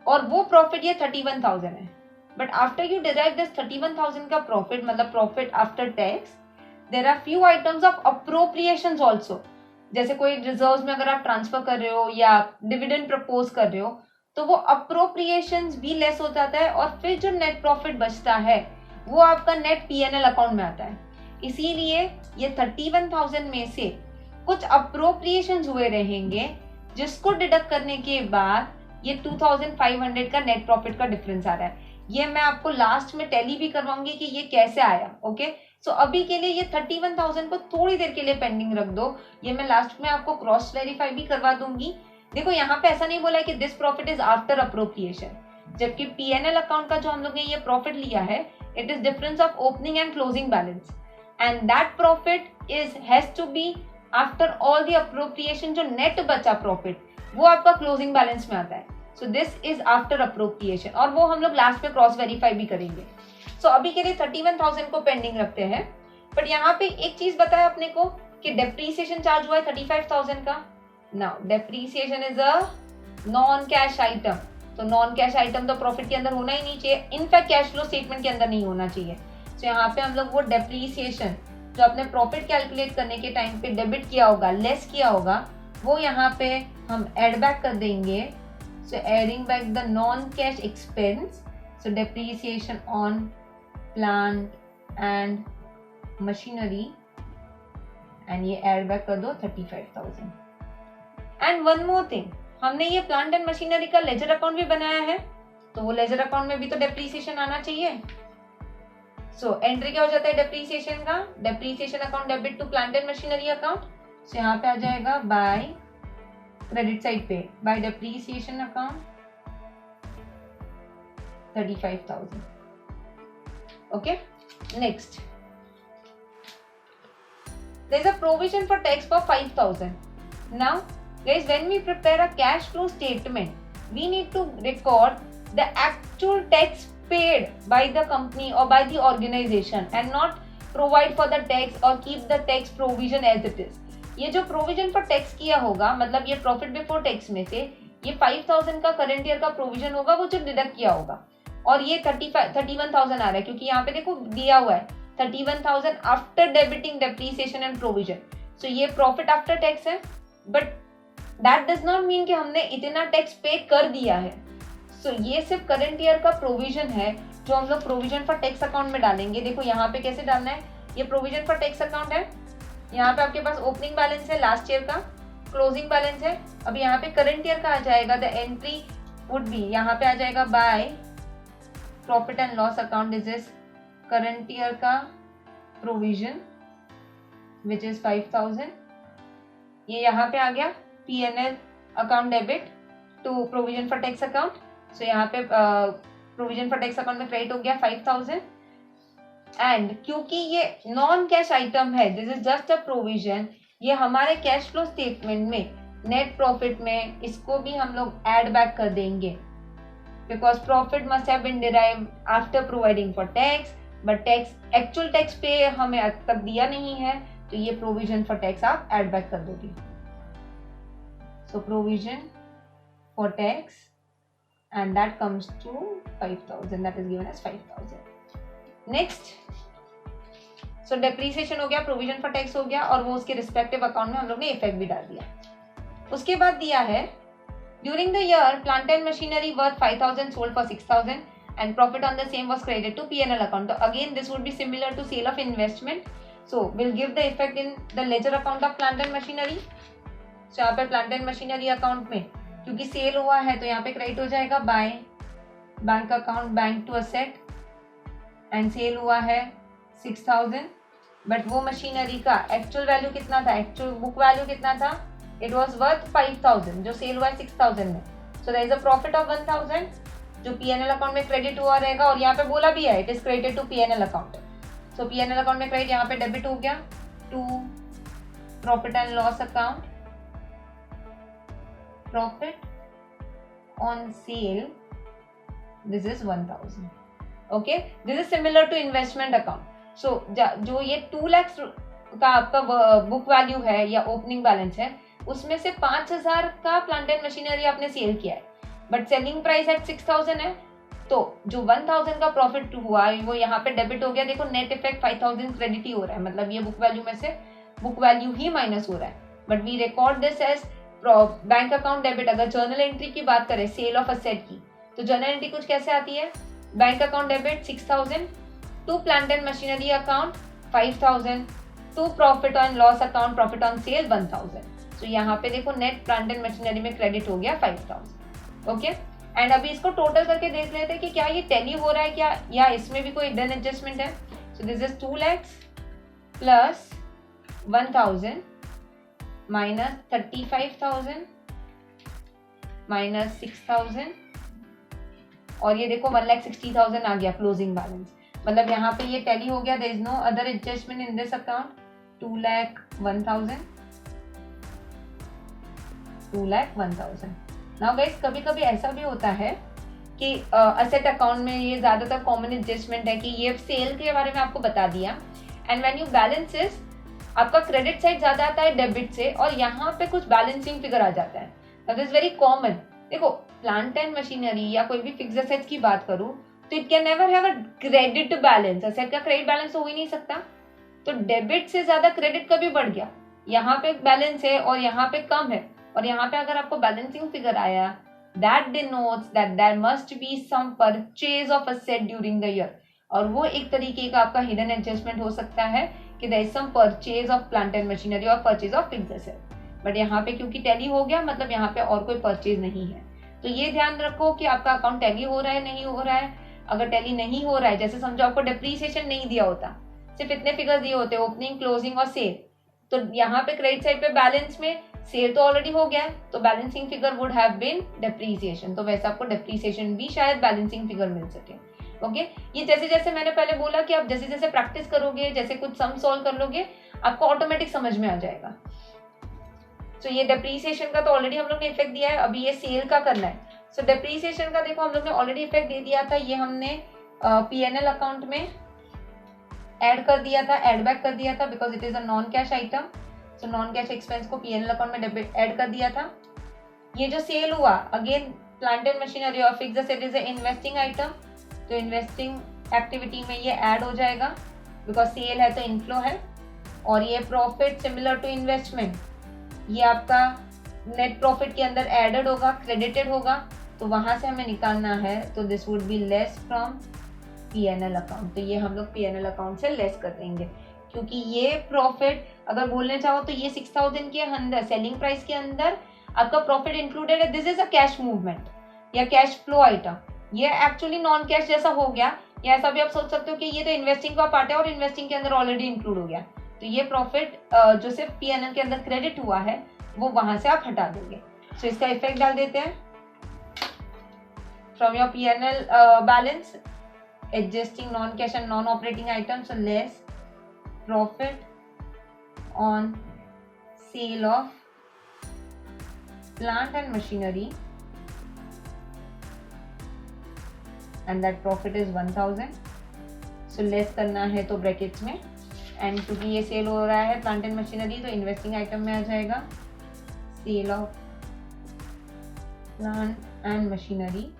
और वो प्रॉफिट ये 31,000 है। But after you derive this 31,000 का प्रॉफिट, मतलब profit after tax, there are few items of appropriations also, जैसे कोई रिजर्व्स में अगर आप ट्रांसफर कर रहे हो या डिविडेंड प्रपोज कर रहे हो तो वो अप्रोप्रिएशंस भी लेस हो जाता है, और फिर जो नेट प्रॉफिट बचता है वो आपका नेट P&L अकाउंट में आता है। इसीलिए ये 31,000 में से कुछ अप्रोप्रिएशंस हुए रहेंगे जिसको डिडक्ट करने के बाद ये 2,500 का नेट प्रॉफिट का डिफरेंस आ रहा है। ये मैं आपको लास्ट में टैली भी करवाऊंगी कि ये कैसे आया। ओके, सो अभी के लिए ये 31,000 को थोड़ी देर के लिए पेंडिंग रख दो, ये मैं लास्ट में आपको क्रॉस वेरीफाई भी करवा दूंगी। देखो यहाँ पे ऐसा नहीं बोला है कि this profit is after appropriation, जबकि P&L अकाउंट का जो हम लोग ने ये प्रॉफिट लिया है it is difference of opening and closing balance, and that profit is has to be after all the appropriation. जो नेट बचा प्रॉफिट वो आपका क्लोजिंग बैलेंस में आता है, so this is after appropriation, और वो हम लोग लास्ट में क्रॉस वेरीफाई भी करेंगे। सो अभी के लिए 31,000 को पेंडिंग रखते हैं। बट यहाँ पे एक चीज बताया अपने को कि डेप्रीसिएशन चार्ज हुआ है 35,000 का। Now depreciation is a non cash item, तो नॉन कैश आइटम तो प्रॉफिट के अंदर होना ही नहीं चाहिए, इनफैक्ट कैश फ्लो स्टेटमेंट के अंदर नहीं होना चाहिए। तो यहाँ पे हम लोग वो डेप्रीसिएशन जो आपने प्रॉफिट कैलकुलेट करने के टाइम पे डेबिट किया होगा, लेस किया होगा, वो यहाँ पे हम एड बैक कर देंगे। So adding back the non cash expense, so depreciation on plant and machinery and ये ऐड बैक कर दो 35,000। एंड वन मोर थिंग, हमने ये प्लांट एंड मशीनरी का लेजर अकाउंट भी बनाया है, तो वो लेजर अकाउंट में भी तो डेप्रीसिएशन आना चाहिए। सो एंट्री क्या हो जाता है डेप्रीसिएशन का, depreciation account debit to plant and machinery account. So यहाँ पे आ जाएगा बाय क्रेडिट साइड पे by depreciation account 35,000। Okay, next there is a provision for tax for 5,000. Now guys, when we prepare a cash flow statement, we need to record the actual tax paid by the company or by the organization and not provide for the tax or keep the tax provision as it is. ये जो provision for tax किया होगा, मतलब ये profit before tax में से ये 5,000 का current year का provision होगा, वो जो deduct किया होगा, और ये 31,000 आ रहा है क्योंकि यहाँ पे देखो दिया हुआ है 31,000 after debiting depreciation and provision. So ये प्रॉफिट आफ्टर टैक्स है, but that does not mean कि हमने इतना टैक्स पे कर दिया है। सो ये सिर्फ करंट ईयर का प्रोविजन है जो हम लोग प्रोविजन फॉर टैक्स अकाउंट में डालेंगे। देखो यहाँ पे कैसे डालना है, ये प्रोविजन फॉर टैक्स अकाउंट है, यहाँ पे आपके पास ओपनिंग बैलेंस है लास्ट ईयर का, क्लोजिंग बैलेंस है, अब यहाँ पे करंट ईयर का आ जाएगा। द एंट्री वुड बी, यहाँ पे आ जाएगा by profit and loss account, this is current year का प्रोविजन विच इज 5,000। ये यहाँ पे आ गया P&L account debit to provision for tax account. So यहाँ पे प्रोविजन फॉर टैक्स अकाउंट में क्रेडिट हो गया 5,000। एंड क्योंकि ये नॉन कैश आइटम है, this is just a provision, ये हमारे कैश फ्लो स्टेटमेंट में नेट प्रॉफिट में इसको भी हम लोग ऐड बैक कर देंगे, because profit must have been derived after providing for tax, but tax actual tax पे हमें अब तक दिया नहीं है, तो ये provision for tax आप add back कर दोगे। So provision for tax and that comes to 5,000, that is given as 5,000. Next, so depreciation हो गया, provision for tax हो गया, और वो उसके respective account में हम लोग ने effect भी डाल दिया। उसके बाद दिया है during the year plant and machinery worth 5,000 sold for 6,000 and profit on the same was credited to P&L account. So again this would be similar to sale of investment, so we'll give the effect in the ledger account of plant and machinery. So यहाँ पे plant and machinery account में क्योंकि cell हुआ है तो यहाँ पे credit हो जाएगा by bank account bank to asset, and sale हुआ है 6,000, बट वो मशीनरी का एक्चुअल वैल्यू कितना था, एक्चुअल बुक वैल्यू कितना था, इट वॉज वर्थ 5,000, जो सेल हुआ है 6,000 में। So there is a profit of 1,000 जो P&L अकाउंट में क्रेडिट हुआ रहेगा, और यहाँ पे बोला भी है it is credited to P&L account. So P&L account में क्रेडिट यहाँ पे डेबिट हो गया to profit and loss account, profit on sale, this is 1,000। Okay, this is similar to investment account. So जो ये 2 लाख का आपका बुक वैल्यू है या ओपनिंग बैलेंस है, उसमें से 5,000 का प्लांट एंड मशीनरी आपने सेल किया है, बट सेलिंग प्राइस एट 6,000 है, तो जो 1,000 का प्रॉफिट हुआ वो यहाँ पे डेबिट हो गया। देखो नेट इफेक्ट 5,000 क्रेडिट ही हो रहा है, मतलब ये बुक वैल्यू में से बुक वैल्यू ही माइनस हो रहा है, but we record this as bank account debit. अगर जर्नल एंट्री की बात करें सेल ऑफ असेट की, तो जर्नल एंट्री कुछ कैसे आती है, bank account debit 6,000 to plant and machinery account 5,000 to profit on loss account profit on sale 1,000। तो यहाँ पे देखो नेट प्लांट एंड मशीनरी में क्रेडिट हो गया 5,000। ओके, एंड अभी इसको टोटल करके देख लेते हैं कि क्या ये टैली हो रहा है क्या, या इसमें भी कोई हिडन एडजस्टमेंट है। So this is 2 lakhs plus 1,000 minus 35,000 minus 6,000, और ये देखो 1,60,000 आ गया क्लोजिंग बैलेंस, मतलब यहाँ पे ये टैली हो गया। There is no other adjustment in this account. 2,01,000 2,01,000। Now guys, कभी कभी ऐसा भी होता है कि असेट अकाउंट में ये ज्यादातर कॉमन एडजस्टमेंट है कि ये सेल के बारे में आपको बता दिया, एंड व्हेन यू बैलेंसेस आपका क्रेडिट साइड ज्यादा आता है डेबिट से, और यहाँ पे कुछ बैलेंसिंग फिगर आ जाता है, दैट इज वेरी कॉमन। देखो प्लांट एंड मशीनरी या कोई भी फिक्स्ड एसेट्स की बात करूं तो it can never have a credit balance, asset का क्रेडिट बैलेंस तो हो ही नहीं सकता, तो डेबिट से ज्यादा क्रेडिट कभी बढ़ गया, यहाँ पे बैलेंस है और यहाँ पे कम है, और यहाँ पे अगर आपको बैलेंसिंग फिगर आया, that denotes that there must be some purchase of asset during the year, और वो एक तरीके का आपका हिडन एडजस्टमेंट हो सकता है कि there is some purchase of plant and machinery और purchase of fixed asset, but यहाँ पे क्योंकि टैली हो गया मतलब यहाँ पे और कोई परचेज नहीं है। तो ये ध्यान रखो कि आपका अकाउंट टैली हो रहा है नहीं हो रहा है। अगर टैली नहीं हो रहा है, जैसे समझो आपको डेप्रीसिएशन नहीं दिया होता, सिर्फ इतने फिगर दिए होते ओपनिंग क्लोजिंग और सेल, तो यहाँ पे क्रेडिट साइड पे बैलेंस में सेल तो ऑलरेडी हो गया है, तो balancing figure would have been depreciation, तो वैसे आपको डेप्रीसिएशन भी शायद बैलेंसिंग फिगर मिल सके। ओके ये जैसे जैसे मैंने पहले बोला कि आप जैसे जैसे प्रैक्टिस करोगे, जैसे कुछ सम सॉल्व कर लोगे, आपको ऑटोमेटिक समझ में आ जाएगा। तो ये डेप्रीसिएशन का तो ऑलरेडी हम लोग ने इफेक्ट दिया है, अभी ये सेल का करना है। सो डेप्रीसिएशन का देखो हम लोग ने ऑलरेडी इफेक्ट दे दिया था, ये हमने पीएनएल अकाउंट में ऐड कर दिया था, ऐड बैक कर दिया था because it is a non cash item. So non cash expense को पीएनएल अकाउंट में ऐड कर दिया था। ये जो सेल हुआ अगेन प्लांट एंड मशीनरी और fixed asset is a investing item, तो इन्वेस्टिंग एक्टिविटी में ये ऐड हो जाएगा बिकॉज सेल है तो इनफ्लो है। और ये प्रॉफिट सिमिलर टू इन्वेस्टमेंट, ये आपका नेट प्रॉफिट के अंदर एडेड होगा, क्रेडिटेड होगा, तो वहां से हमें निकालना है, तो this would be less from PNL account. तो ये हम लोग पीएनएल अकाउंट से लेस कर देंगे क्योंकि ये प्रॉफिट अगर बोलने चाहो तो ये 6000 के अंदर सेलिंग प्राइस के अंदर आपका प्रॉफिट इंक्लूडेड है। This is a cash movement या कैश फ्लो आइटम, ये एक्चुअली नॉन कैश जैसा हो गया, या ऐसा भी आप सोच सकते हो कि ये तो इन्वेस्टिंग का पार्ट है और इन्वेस्टिंग के अंदर ऑलरेडी इंक्लूड हो गया, तो ये प्रॉफिट जो सिर्फ पीएनएल के अंदर क्रेडिट हुआ है वो वहां से आप हटा दोगे। सो इसका इफेक्ट डाल देते हैं from your PNL balance adjusting non cash and non operating items, less profit on sale of plant and machinery and that profit is 1000। So less करना है तो ब्रैकेट्स में, एंड क्योंकि ये सेल हो रहा है प्लांट एंड मशीनरी तो इन्वेस्टिंग आइटम में आ जाएगा sale of plant and machinery,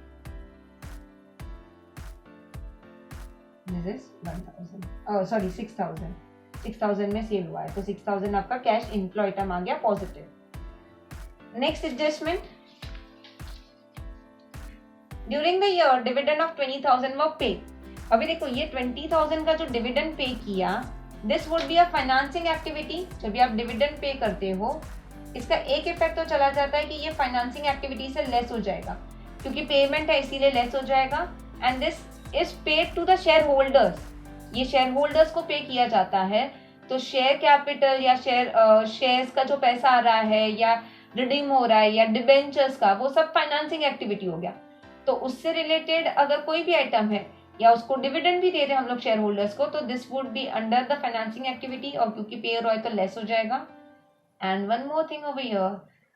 this is 1000 sorry 6000 में सेल हुआ है तो 6000 आपका कैश इनफ्लो आइटम आ गया positive. Next adjustment, during the year dividend of 20,000 वर पे। अभी देखो ये 20,000 का जो डिविडेंड पे किया, this would be a financing activity. जब भी आप डिविडेंड पे करते हो इसका एक इफेक्ट तो चला जाता है कि ये फाइनेंसिंग एक्टिविटी से लेस हो जाएगा क्योंकि पेमेंट है इसीलिए लेस हो जाएगा, and this is paid to the shareholders. ये शेयर होल्डर्स को पे किया जाता है, तो शेयर कैपिटल या शेयर्स का जो पैसा आ रहा है या रिडीम हो रहा है या डिबेंचर्स का, वो सब फाइनेंसिंग एक्टिविटी हो गया। तो उससे रिलेटेड अगर कोई भी आइटम है या उसको डिविडेंड भी दे रहे हैं हम लोग शेयर होल्डर्स को, तो this would be under the financing activity, और क्योंकि पे रॉय तो लेस हो जाएगा। And one more thing over here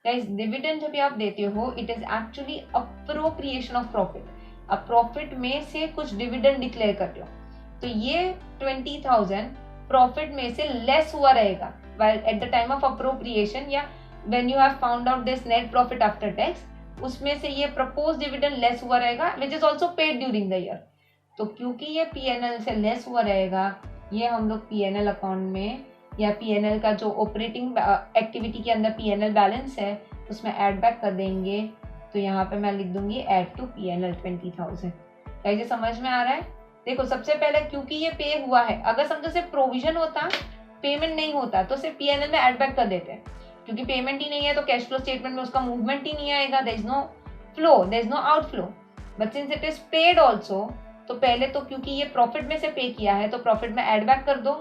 guys, dividend जब भी आप देते हो it is actually appropriation of profit. अब प्रॉफिट में से कुछ डिविडेंड डिक्लेयर कर रहे हो, तो ये 20,000 प्रॉफिट में से लेस हुआ रहेगा at the time of appropriation, या when you have found out this net profit after tax, उसमें से ये प्रपोज डिविडेंड लेस हुआ रहेगा which is also paid during the year. तो क्योंकि ये पीएनएल से लेस हुआ रहेगा, ये हम लोग पीएनएल अकाउंट में या पीएनएल का जो ऑपरेटिंग एक्टिविटी के अंदर पीएनएल बैलेंस है उसमें ऐड बैक कर देंगे। तो यहाँ पे मैं लिख दूंगी ऐड टू पीएनएल 20,000। क्या ये समझ में आ रहा है? देखो सबसे पहले क्योंकि ये पे हुआ है, अगर समझो सिर्फ प्रोविजन होता, पेमेंट नहीं होता, तो सिर्फ पीएनएल में ऐड बैक कर देते हैं। क्योंकि पेमेंट ही नहीं है तो कैश फ्लो स्टेटमेंट में उसका मूवमेंट ही नहीं आएगा, there is no flow, there is no outflow. But since it is paid also, तो पहले तो क्योंकि ये प्रॉफिट में से पे किया है तो प्रॉफिट में ऐड बैक कर दो,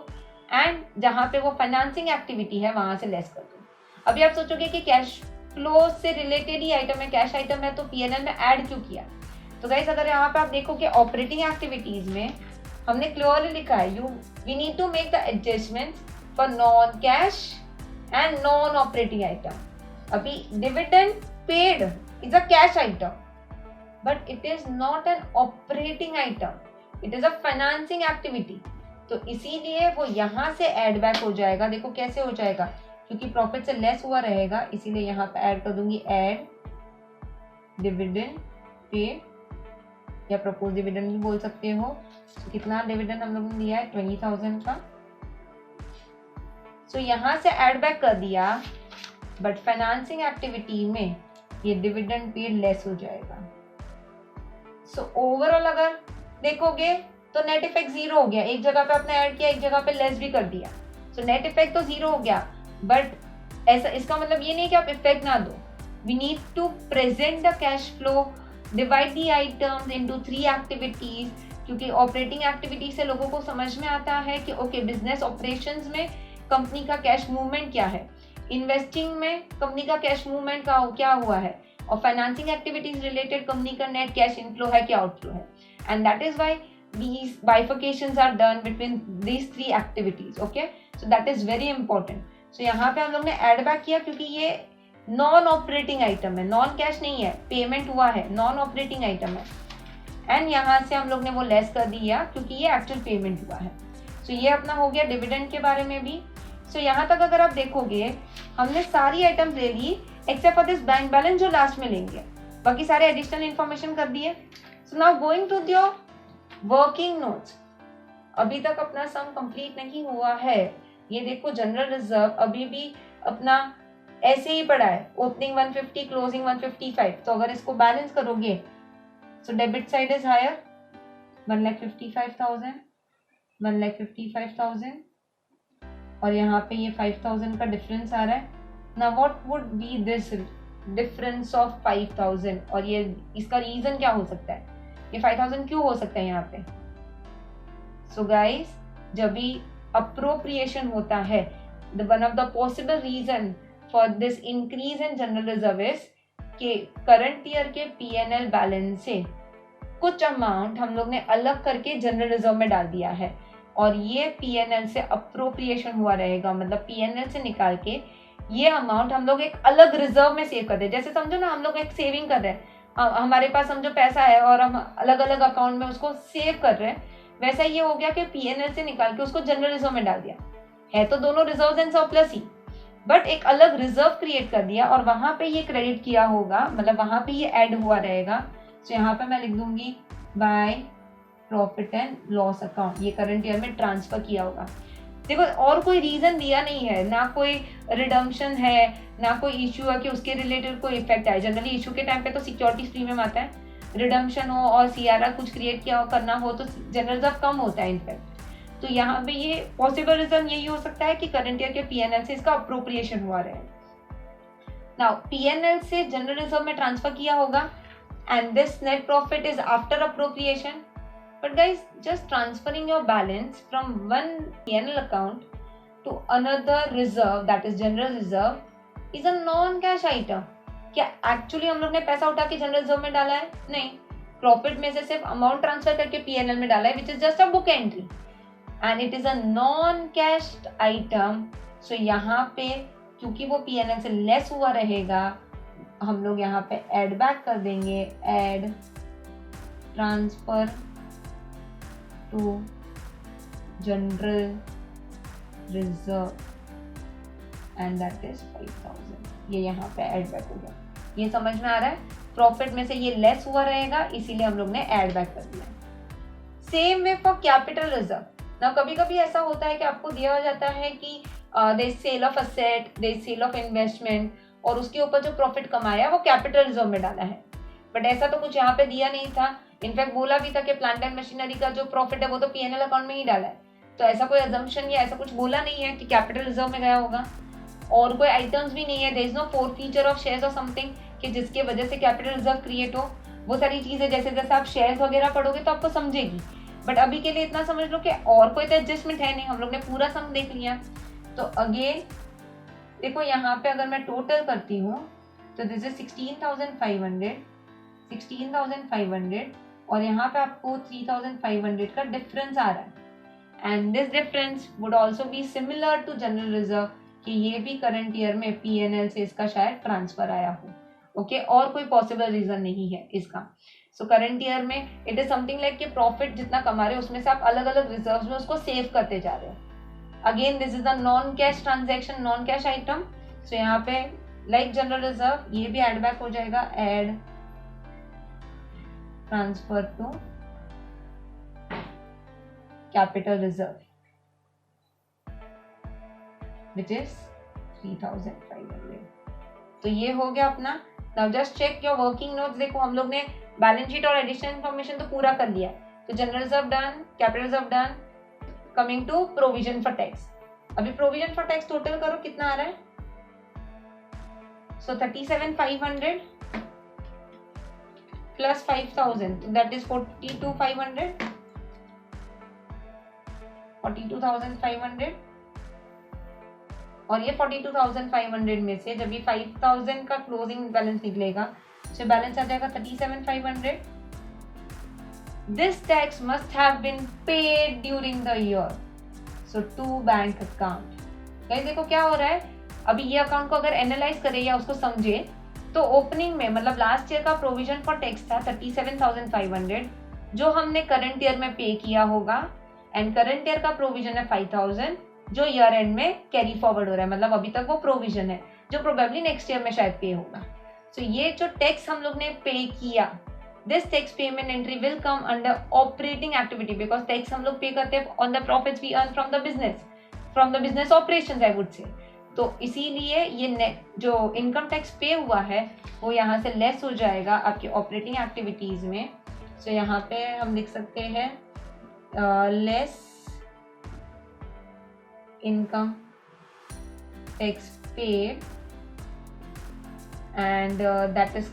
एंड जहां पे वो फाइनेंसिंग एक्टिविटी है वहां से लेस कर दो। अभी आप सोचोगे कि कैश फ्लो से रिलेटेड ही आइटम है, कैश आइटम है, तो पीएनएल में ऐड क्यों किया? तो गाइस अगर यहाँ पे आप देखो कि ऑपरेटिंग एक्टिविटीज में हमने क्लियरली लिखा है we need to make the adjustments for non cash and non operating item. अभी dividend paid is a cash item, but it is not an operating item, it is a financing activity. तो इसीलिए वो यहाँ से add back हो जाएगा। देखो कैसे हो जाएगा, क्योंकि प्रॉफिट से लेस हुआ रहेगा, इसीलिए यहाँ पे ऐड कर दूंगी ऐड डिविडेंड पे, या प्रपोज डिविडेंड भी बोल सकते हो। तो कितना डिविडेंड हम लोगों ने दिया है 20,000 का, सो यहाँ से ऐड बैक कर दिया, बट फाइनेंसिंग एक्टिविटी में ये डिविडेंड पेड लेस हो जाएगा। सो ओवरऑल अगर देखोगे तो नेट इफेक्ट जीरो हो गया। एक जगह पे आपने ऐड किया, एक जगह पे लेस भी कर दिया, सो नेट इफेक्ट तो जीरो हो गया, बट ऐसा इसका मतलब ये नहीं कि आप इफेक्ट ना दो. We need to present the cash flow, divide the items into 3 activities, क्योंकि ऑपरेटिंग एक्टिविटी से लोगों को समझ में आता है कि ओके बिजनेस ऑपरेशंस में कंपनी का कैश मूवमेंट क्या है, इन्वेस्टिंग में कंपनी का कैश मूवमेंट का क्या हुआ है, और फाइनेंसिंग एक्टिविटीज रिलेटेड कंपनी का नेट कैश इनफ्लो है क्या आउटफ्लो है. And that is why these bifurcations are done between these 3 activities. Okay, so that is very important. So यहाँ पे हम लोग ने एड बैक किया क्योंकि ये नॉन ऑपरेटिंग आइटम है, नॉन कैश नहीं है, पेमेंट हुआ है, नॉन ऑपरेटिंग आइटम है. एंड यहाँ से हम लोग ने वो लेस कर दिया क्योंकि ये एक्चुअल पेमेंट हुआ है. सो ये अपना हो गया डिविडेंड के बारे में भी. सो यहाँ तक अगर आप देखोगे हमने सारी आइटम्स ले ली except for this bank balance जो लास्ट में लेंगे, बाकी सारे एडिशनल इन्फॉर्मेशन कर दिए. So now going to your working notes. अभी तक अपना सम कंप्लीट नहीं हुआ है. ये देखो जनरल रिजर्व अभी भी अपना ऐसे ही पड़ा है, ओपनिंग 150 क्लोजिंग 155. तो अगर इसको बैलेंस करोगे so debit side is higher 1,55,000 1,55,000 और यहाँ पे ये 5,000 का डिफरेंस आ रहा है. Now what would B this difference of 5,000, और ये इसका रीजन क्या हो सकता है, ये 5,000 क्यों हो सकता है यहाँ पे. सो गाइस जब भी अप्रोप्रिएशन होता है, the one of the possible reason for this increase in general reserve is कि करंट ईयर के पीएनएल बैलेंस से कुछ अमाउंट हम लोग ने अलग करके जनरल रिजर्व में डाल दिया है, और ये पीएनएल से अप्रोप्रिएशन हुआ रहेगा. मतलब पीएनएल से निकाल के ये अमाउंट हम लोग एक अलग रिजर्व में सेव कर दे. जैसे समझो ना हम लोग एक सेविंग कर रहे हैं, हमारे पास समझो पैसा है और हम अलग अलग अकाउंट में उसको सेव कर रहे हैं, वैसा ये हो गया कि पीएनएल से निकाल के उसको जनरल रिजर्व में डाल दिया. है तो दोनों reserve and surplus he, but एक अलग रिजर्व क्रिएट कर दिया और वहां पे ये क्रेडिट किया होगा, मतलब वहां पे ये ऐड हुआ रहेगा. तो यहाँ पे मैं लिख दूंगी bye profit and loss account, ये करंट ईयर में ट्रांसफर किया होगा. देखो और कोई रीजन दिया नहीं है, ना कोई रिडम्पशन है, ना कोई इश्यू है कि उसके रिलेटेड कोई इफेक्ट आए. जनरली इशू के टाइम पे तो सिक्योरिटीज प्रीमियम आता है, रिडम्पशन हो और सीआरआर कुछ क्रिएट किया हो करना हो तो जनरल रिजर्व कम होता है इनफैक्ट. तो यहाँ पे ये पॉसिबल रीजन यही हो सकता है कि करंट ईयर के पीएनएल से इसका अप्रोप्रिएशन हुआ रहे. नाउ पीएनएल से जनरल रिजर्व में ट्रांसफर किया होगा and this net profit is after appropriation. But guys, just transferring your balance from one P&L account to another reserve, that is general reserve, is a non-cash item. क्या actually हम लोग ने पैसा उठा के जनरल रिजर्व में डाला है? नहीं, प्रॉफिट में से सिर्फ अमाउंट ट्रांसफर करके पीएनएल में डाला है, which is just a book entry, and it is a non-cash item. So यहाँ पे क्योंकि वो पीएनएल से लेस हुआ रहेगा, हम लोग यहाँ पे एड बैक कर देंगे, add transfer to general reserve and that is 5,000. ये यहाँ पे ऐड बैक हो गया. ये समझ में आ रहा है, प्रॉफिट में से ये लेस हुआ रहेगा इसीलिए हम लोग ने ऐड बैक कर दिया. Same way for capital reserve. ना कभी कभी ऐसा होता है कि आपको दिया जाता है कि there is sale of asset, there is sale of investment, और उसके ऊपर जो प्रॉफिट कमाया वो कैपिटल रिजर्व में डाला है. बट ऐसा तो कुछ यहाँ पे दिया नहीं था. इनफैक्ट बोला भी था कि प्लांट एंड मशीनरी का जो प्रॉफिट है वो तो पीएनएल अकाउंट में ही डाला है. तो ऐसा कोई अजम्पशन या ऐसा कुछ बोला नहीं है कि कैपिटल रिजर्व में गया होगा. और कोई आइटम्स भी नहीं है, there is no forfeiture of shares और समथिंग कि जिसके वजह से कैपिटल रिजर्व क्रिएट हो. वो सारी चीजें जैसे जैसे आप शेयर्स वगैरह पढ़ोगे तो आपको समझेगी, बट अभी के लिए इतना समझ लो कि और कोई तो एडजस्टमेंट है नहीं. हम लोग ने पूरा सम देख लिया. तो अगेन देखो यहाँ पे अगर मैं टोटल करती हूँ तो दिस इज 16,500 और यहाँ पे आपको 3,500 का डिफरेंस आ रहा है. And this difference would also be similar to general reserve कि ये भी करंट ईयर में पीएनएल से इसका शायद ट्रांसफर आया हो. ओके, और कोई पॉसिबल रीजन नहीं है इसका. सो करंट ईयर में इट इज समथिंग लाइक कि प्रॉफिट जितना कमा रहे हो उसमें से आप अलग अलग रिजर्व में उसको सेव करते जा रहे हो. Again this is the non cash transaction, non cash item. So यहाँ पे लाइक जनरल रिजर्व ये भी एड बैक हो जाएगा, add transfer to capital reserve which is 3,500. तो ये हो गया अपना. Now just check your working notes. देखो हम लोग ने बैलेंस शीट और एडिशनल इंफॉर्मेशन तो पूरा कर लिया है. तो general reserve done, capital reserve done. Coming to provision for tax. अभी प्रोविजन फॉर टैक्स टोटल करो कितना आ रहा है, सो 37,500 प्लस 5,000, दैट इज 42,500 और ये 42,500 में से जब ये 5,000 का क्लोजिंग बैलेंस निकलेगा तो बैलेंस आ जाएगा 37,500. This tax must have been paid during the year, so to bank account. Guys देखो क्या हो रहा है, अभी ये अकाउंट को अगर एनालाइज करें या उसको समझे तो ओपनिंग में मतलब लास्ट ईयर का प्रोविजन फॉर टैक्स था 37,500 जो हमने करंट ईयर में पे किया होगा, एंड करंट ईयर का प्रोविजन है 5,000 जो ईयर एंड में कैरी फॉरवर्ड हो रहा है, मतलब अभी तक वो प्रोविजन है जो प्रोबेबली नेक्स्ट ईयर में शायद पे होगा. सो ये जो टैक्स हम लोग ने पे किया, this tax payment entry will come under operating activity because tax हम लोग पे करते हैं on the profits we earn from the business operations I would say. तो इसीलिए ये जो इनकम टैक्स पे हुआ है वो यहाँ से लेस हो जाएगा आपकी ऑपरेटिंग एक्टिविटीज में. सो यहाँ पे हम लिख सकते हैं less income tax paid and that is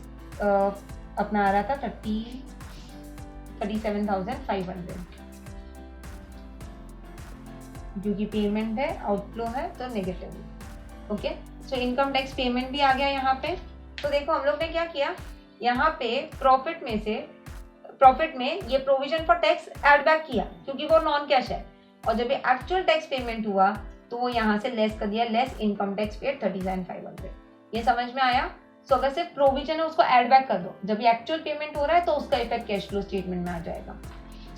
अपना आ रहा था 37,500 क्योंकि पेमेंट है आउटफ्लो है तो negative. Okay, so income tax payment भी आ गया यहाँ पे. तो देखो हम लोग ने क्या किया, यहाँ पे प्रॉफिट में ये provision for tax add back किया क्योंकि वो नॉन कैश है, और जब ये एक्चुअल टैक्स पेमेंट हुआ तो वो यहाँ से लेस कर दिया, लेस इनकम टैक्स पेड 37,500. ये समझ में आया. सो अगर सिर्फ प्रोविजन है उसको ऐड बैक कर दो, जब ये एक्चुअल पेमेंट हो रहा है तो उसका इफेक्ट कैश फ्लो स्टेटमेंट में आ जाएगा.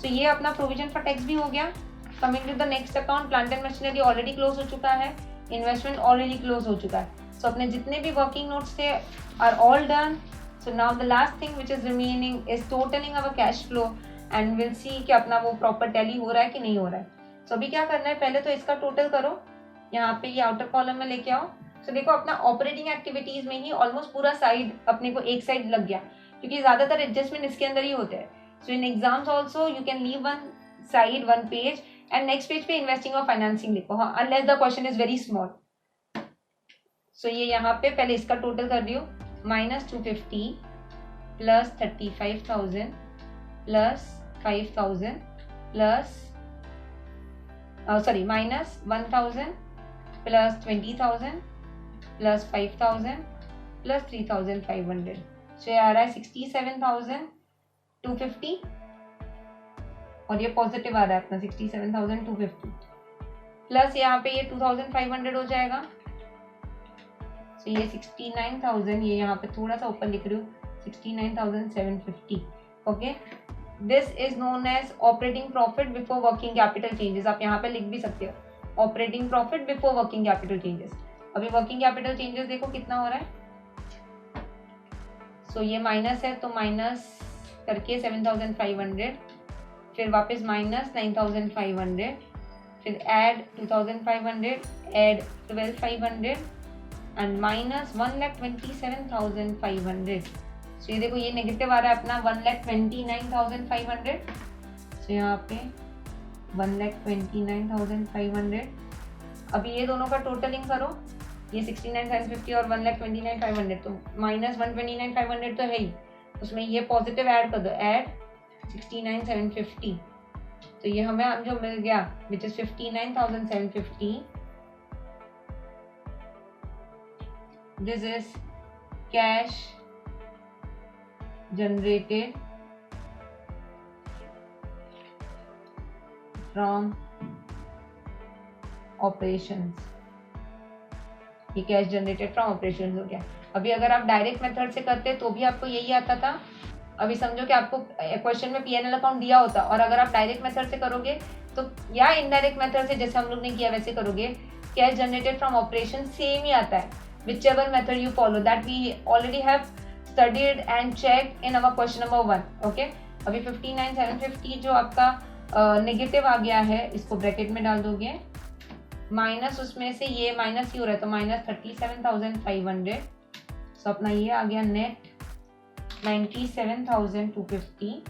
सो ये अपना प्रोविजन फॉर टैक्स भी हो गया. Coming to the next account, plant and machinery already close हो चुका है, इन्वेस्टमेंट ऑलरेडी क्लोज हो चुका है. सो अपने जितने भी वर्किंग नोट्स थे are all done. So now the last thing which is remaining is totaling our cash flow and will see कि अपना वो प्रॉपर टैली हो रहा है कि नहीं हो रहा है. तो अभी क्या करना है, पहले तो इसका टोटल करो, यहाँ पे ये आउटर कॉलम में लेके आओ. तो देखो अपना ऑपरेटिंग एक्टिविटीज में ही ऑलमोस्ट पूरा साइड अपने को एक साइड लग गया क्योंकि ज्यादातर एडजस्टमेंट इसके अंदर ही होते हैं. So in exams also you can leave one side one page and next page पे इन्वेस्टिंग और फाइनेंसिंग लिखो, हाँ, unless the question is very small. So ये यहाँ पे पहले इसका टोटल कर दियो, -250 plus 35,000 plus 5,000 plus -1,000 plus 20,000 plus 5,000 plus 3,500. So ये आ रहा है 67,250 और ये पॉजिटिव आ रहा है अपना 67,250 प्लस यहाँ पे ये 2,500 हो जाएगा. सो ये 69,000, ये यहाँ पे थोड़ा सा ऊपर लिख रही हूँ 69,750. Okay, this is known as operating profit before working capital changes. आप यहाँ पे लिख भी सकते हो operating profit before working capital changes. अभी वर्किंग कैपिटल चेंजेस देखो कितना हो रहा है. सो ये माइनस है तो माइनस करके 7,500, फिर वापस माइनस 9,500, फिर ऐड 2,500, ऐड 12,500 एंड माइनस 1,27,500. सो ये देखो ये नेगेटिव आ रहा है अपना 1,29,500. सो यहाँ पे 1,29,500. अभी ये दोनों का टोटलिंग करो, ये 69,750 और 1,29,500, तो -129,500 तो है ही, उसमें ये पॉजिटिव ऐड कर दो, ऐड 69,750. तो ये हमें जो मिल गया which is 59,750. This is cash generated from operations. ये कैश जनरेटेड फ्रॉम ऑपरेशंस हो गया. अभी अगर आप डायरेक्ट मेथड से करते तो भी आपको यही आता था. अभी समझो कि आपको क्वेश्चन में पीएनएल अकाउंट दिया होता और अगर आप डायरेक्ट मेथड से करोगे तो या इनडायरेक्ट मेथड से जैसे हम लोग ने किया वैसे करोगे, cash generated from operation same ही आता है. whichever method you follow that we already have studied and checked in our question number 1. okay, अभी 59,750 जो आपका नेगेटिव आ गया है इसको ब्रैकेट में डाल दोगे, माइनस उसमें से ये माइनस ही हो रहा है तो -37,500. सो अपना ये आ गया नेट 97,250.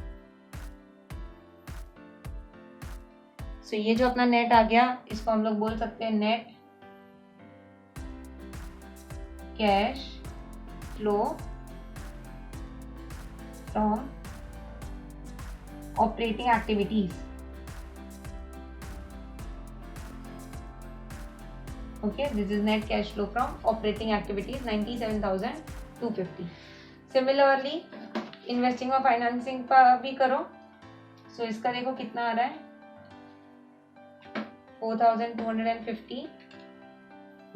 सो ये जो अपना नेट आ गया, इसको हम लोग बोल सकते हैं net cash flow from operating activities. Okay, this is net cash flow from operating activities 97,250. Similarly, investing और financing पर भी करो। So इसका देखो कितना आ रहा है 4,250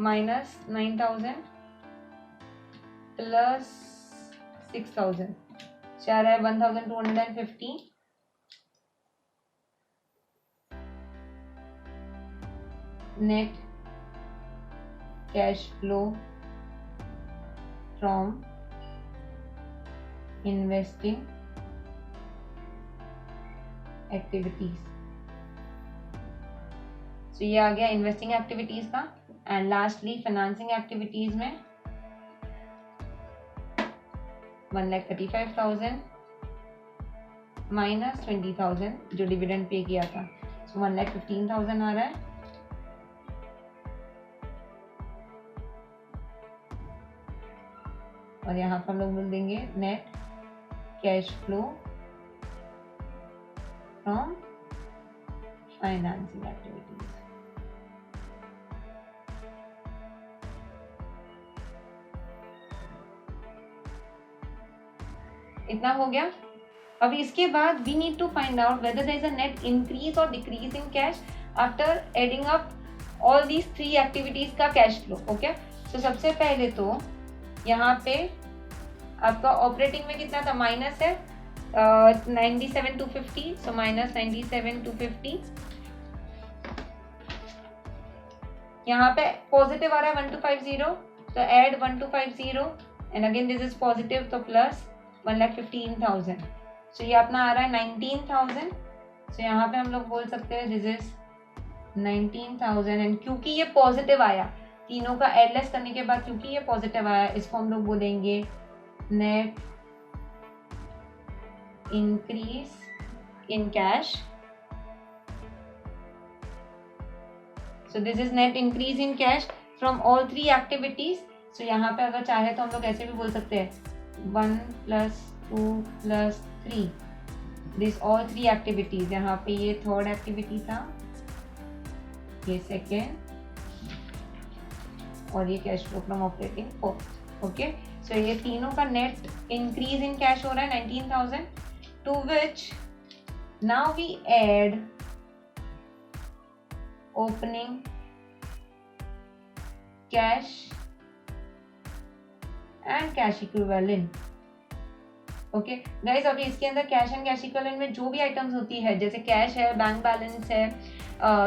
minus 9,000 plus 6,000 आ रहा है 1,250 net cash flow from investing activities। तो ये आ गया इन्वेस्टिंग एक्टिविटीज का। एंड लास्टली फाइनेंसिंग एक्टिविटीज में 1,35,000 माइनस 20,000 जो डिविडेंड पे किया था, so 1,15,000 आ रहा है। और यहाँ पर हम लोग बोल देंगे net cash flow from financing activities. इतना हो गया। अब इसके बाद we need to find out whether there is a net increase और decrease in cash after adding up all these 3 activities का कैश फ्लो। ओके, तो सबसे पहले तो यहाँ पे आपका ऑपरेटिंग में कितना था, माइनस है 97,250, सो माइनस 97,250। यहाँ पे पॉजिटिव आ रहा है 1,250, तो add 1,250 and again this is positive, तो प्लस 1,15,000। सो ये अपना आ रहा है 19,000। सो यहाँ पे हम लोग बोल सकते हैं दिस इज 19,000 एंड क्योंकि ये पॉजिटिव आया, तीनों का एडलेस करने के बाद क्योंकि ये पॉजिटिव आया, इसको हम लोग बोलेंगे net increase in cash. So this is net increase in cash from all 3 activities. So यहाँ पे अगर चाहे तो हम लोग ऐसे भी बोल सकते हैं 1 + 2 + 3 दिस ऑल 3 एक्टिविटीज। यहाँ पे ये थर्ड एक्टिविटी था, ये सेकेंड, और ये cash flow from operating fourth. Okay, so ये तीनों का नेट इंक्रीज इन कैश हो रहा है 19,000, to which now we add opening cash and cash equivalent. Okay guys, अभी इसके अंदर कैश एंड कैश इक्विवेलेंट में जो भी आइटम्स होती है, जैसे कैश है, बैंक बैलेंस है,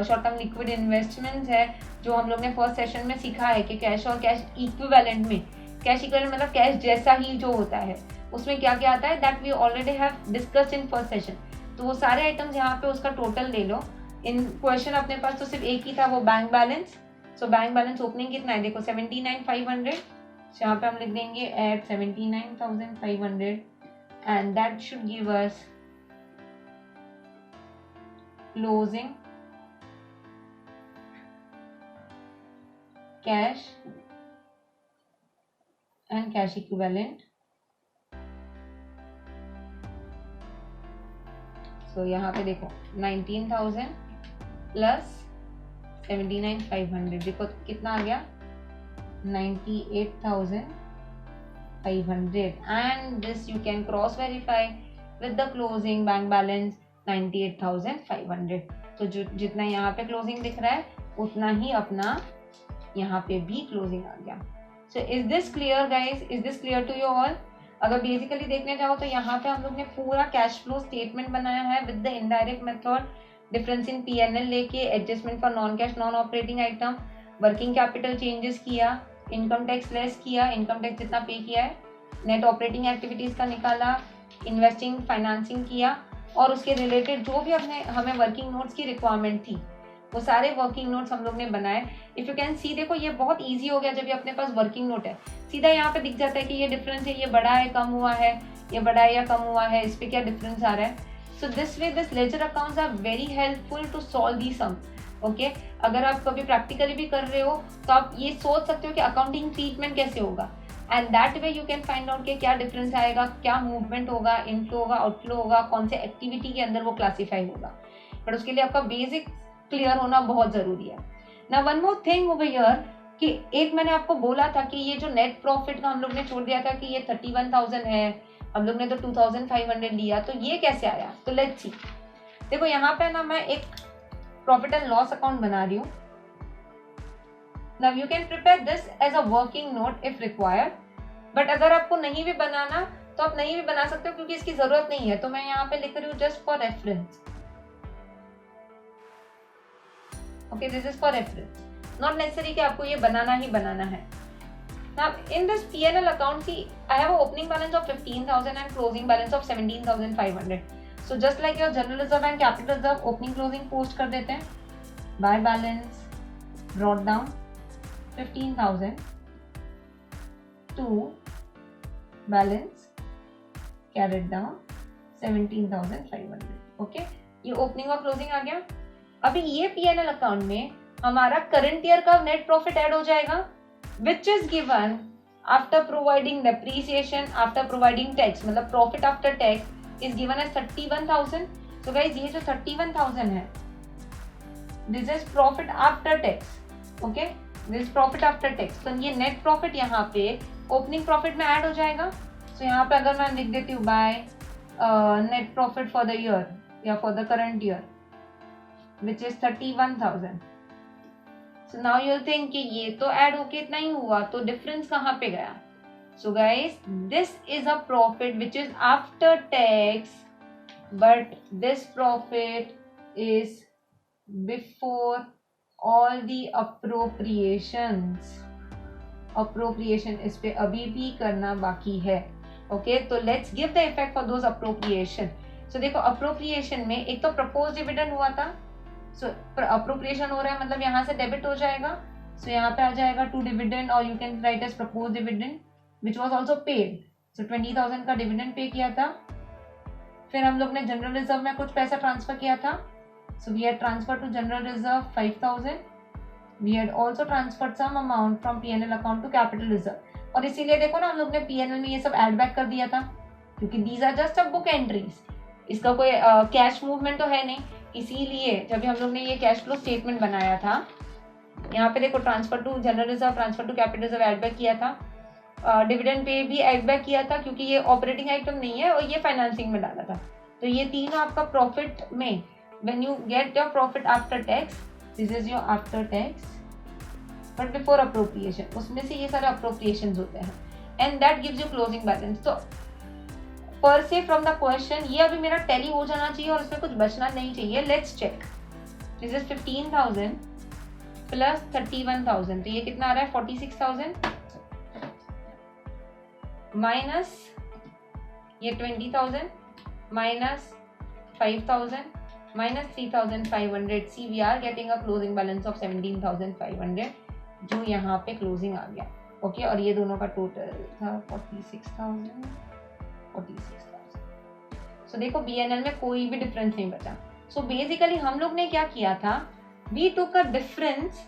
शॉर्ट टर्म लिक्विड इन्वेस्टमेंट्स है, जो हम लोग ने फर्स्ट सेशन में सीखा है कि कैश और कैश इक्विवेलेंट में, कैश इक्विवेलेंट मतलब कैश जैसा ही जो होता है, उसमें क्या क्या आता है, that we already have discussed in first session. तो वो सारे आइटम्स यहाँ पे उसका टोटल ले लो। इन क्वेश्चन अपने पास तो सिर्फ एक ही था, वो bank balance. So bank balance opening कितना है, देखो 79,500। यहाँ पे हम लिख देंगे at 79,500 and that should give us closing cash and cash equivalent. So यहाँ पे देखो 19,000 प्लस 79,500, देखो कितना आ गया 98,500 and this you can cross verify with the closing bank balance 98,500। तो जो जितना यहाँ पे क्लोजिंग दिख रहा है उतना ही अपना यहाँ पे भी क्लोजिंग आ गया। So is this clear guys, is this clear to you all? अगर बेसिकली देखने जाओ तो यहाँ पे हम लोग ने पूरा कैश फ्लो स्टेटमेंट बनाया है with the indirect method, difference in P&L लेके, adjustment for non cash non operating item, working capital changes किया, इनकम टैक्स लेस किया, इनकम टैक्स जितना पे किया है, नेट ऑपरेटिंग एक्टिविटीज का निकाला, इन्वेस्टिंग फाइनेंसिंग किया, और उसके रिलेटेड जो भी हमें वर्किंग नोट्स की रिक्वायरमेंट थी वो सारे वर्किंग नोट्स हम लोग ने बनाए। इफ यू कैन सी, देखो ये बहुत इजी हो गया जब ये अपने पास वर्किंग नोट है, सीधा यहाँ पे दिख जाता है कि ये डिफरेंस है, ये बड़ा है कम हुआ है, ये बड़ा है या कम हुआ है, इस पे क्या डिफरेंस आ रहा है। So this way this ledger accounts are very helpful to solve these sums. Okay अगर आप कभी प्रैक्टिकली भी कर रहे हो तो आप ये सोच सकते हो कि अकाउंटिंग ट्रीटमेंट कैसे होगा, and that way you can find out कि क्या डिफरेंस आएगा, क्या मूवमेंट होगा, इनफ्लो होगा, आउटफ्लो होगा, कौन से एक्टिविटी के अंदर वो क्लासीफाई होगा। बट उसके लिए आपका बेसिक क्लियर होना बहुत जरूरी है। ना one more thing over here कि एक मैंने आपको बोला था कि ये जो नेट प्रॉफिट का हम लोग ने छोड़ दिया था कि ये 31,000 है, हम लोग ने तो 2,500 लिया, तो ये कैसे आया? तो लेट्स सी। देखो यहाँ पे ना मैं एक प्रॉफिट एंड लॉस अकाउंट बना रही हूँ। Now you can prepare this as a working note if required, but अगर आपको नहीं भी बनाना तो आप नहीं भी बना सकते हो क्योंकि इसकी जरूरत नहीं है। तो मैं यहाँ पे लिख रही हूँ just for reference. Okay this is for reference, not necessary कि आपको ये बनाना ही बनाना है। Now in this P&L account, see I have an opening balance of 15,000 and closing balance of 17,500. So just like your general reserve and capital reserve, opening closing post कर देते हैं। By balance brought down 15,000 to balance carried down 17,500. Okay ये opening और closing आ गया। अभी ये P&L account में हमारा करंट ईयर का नेट प्रॉफिट ऐड हो जाएगा, which is given after providing depreciation, after providing tax, मतलब profit after tax is given as 31,000. So guys ये जो 31,000 है this is profit after tax. Okay this is profit after tax. तो ये net profit यहाँ पे opening profit में add हो जाएगा। So यहाँ पे अगर मैं लिख देती हूँ by net profit for the year या for the current year which is 31,000. So now you think कि ये तो ऐड होके इतना ही हुआ, तो डिफरेंस कहाँ पे गया? So guys this is a profit which is after tax, but this profit is before all the appropriations. Appropriation इस पे अभी भी करना बाकी है। Okay तो let's give the effect for those appropriation. So देखो appropriation में एक तो proposed dividend हुआ था, सो अप्रोप्रिएशन हो रहा है मतलब यहाँ से डेबिट हो जाएगा। सो यहाँ पे आ जाएगा टू डिविडेंड और you can write as propose dividend which was also paid. So 20,000 का डिविडेंड पे किया था। फिर हम लोग ने जनरल रिजर्व में कुछ पैसा ट्रांसफर किया था। So we had transfer to general reserve 5,000। We had also transferred some amount from P&L account to capital reserve. और इसीलिए देखो ना हम लोग ने P&L में ये सब एड बैक कर दिया था क्योंकि these are just a book entries, इसका कोई कैश मूवमेंट तो है नहीं। इसीलिए जब भी हम लोग ने ये कैश फ्लो स्टेटमेंट बनाया था यहाँ पे देखो transfer to general reserve, transfer to capital reserve add back किया था, डिविडेंड पे भी एड बैक किया था क्योंकि ये ऑपरेटिंग आइटम नहीं है और ये फाइनेंसिंग में डाला था। तो ये तीनों आपका प्रॉफिट में when you get your profit after tax, this is your after tax but before appropriation, उसमें से ये सारे अप्रोप्रिएशन होते हैं and that gives you closing balance. तो पर से फ्रॉम द क्वेश्चन ये अभी मेरा टैली हो जाना चाहिए और उसमें कुछ बचना नहीं चाहिए। Let's check, this is 15,000 plus 31,000, तो ये कितना आ रहा है 46,000 माइनस ये 20,000 minus 5,000 minus 3,500। See we are getting a closing balance of 17,500 जो यहाँ पे क्लोजिंग आ गया। ओके और ये दोनों का टोटल था 46,000। सो देखो P&L में कोई भी डिफरेंस नहीं बचा। सो बेसिकली हम लोग ने क्या किया था, we took a difference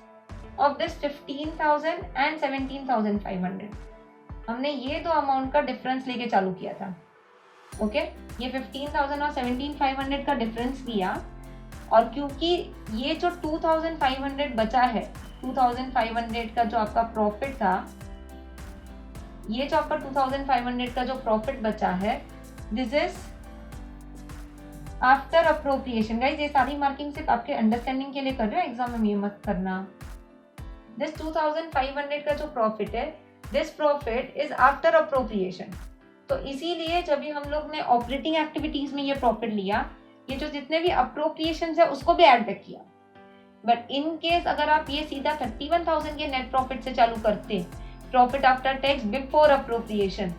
of this 15,000 and 17,500। हमने ये दो अमाउंट का डिफरेंस लेके चालू किया था। ओके ये 15,000 और 17,500 का डिफरेंस लिया और क्योंकि ये जो 2,500 बचा है, 2,500 का जो आपका प्रॉफिट था, ये जो आपका 2,500 का जो प्रॉफिट बचा है this is after appropriation. Guys ये सारी मार्किंग सिर्फ आपके अंडरस्टैंडिंग के लिए कर रहे हो, एग्जाम में ये मत करना। दिस 2,500 का जो प्रॉफिट है, this profit is after appropriation. तो इसीलिए जब भी हम लोग ने ऑपरेटिंग एक्टिविटीज में ये प्रॉफिट लिया, ये जो जितने भी अप्रोप्रिएशन है उसको भी एड बैक किया। बट इन केस अगर आप ये सीधा 31,000 के नेट प्रॉफिट से चालू करते, profit after tax before appropriation,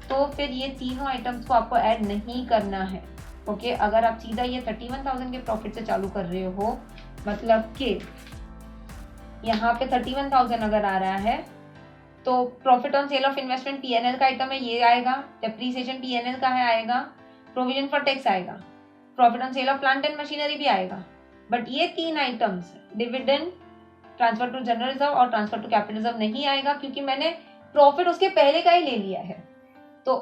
तो फिर ये तीनों आइटम्स को आपको ऐड नहीं करना है। ओके अगर आप सीधा ये 31,000 के प्रॉफिट से चालू कर रहे हो, मतलब कि यहाँ पे 31,000 अगर आ रहा है तो profit on sale of investment P&L का आइटम है, ये आएगा। डेप्रीसिएशन P&L का है आएगा, प्रोविजन फॉर टैक्स आएगा। Profit on sale of plant and machinery भी आएगा, बट ये 3 items dividend, transfer to general reserve और ट्रांसफर टू कैपिटल रिजर्व नहीं आएगा, क्योंकि मैंने प्रॉफिट उसके पहले का ही ले लिया है। तो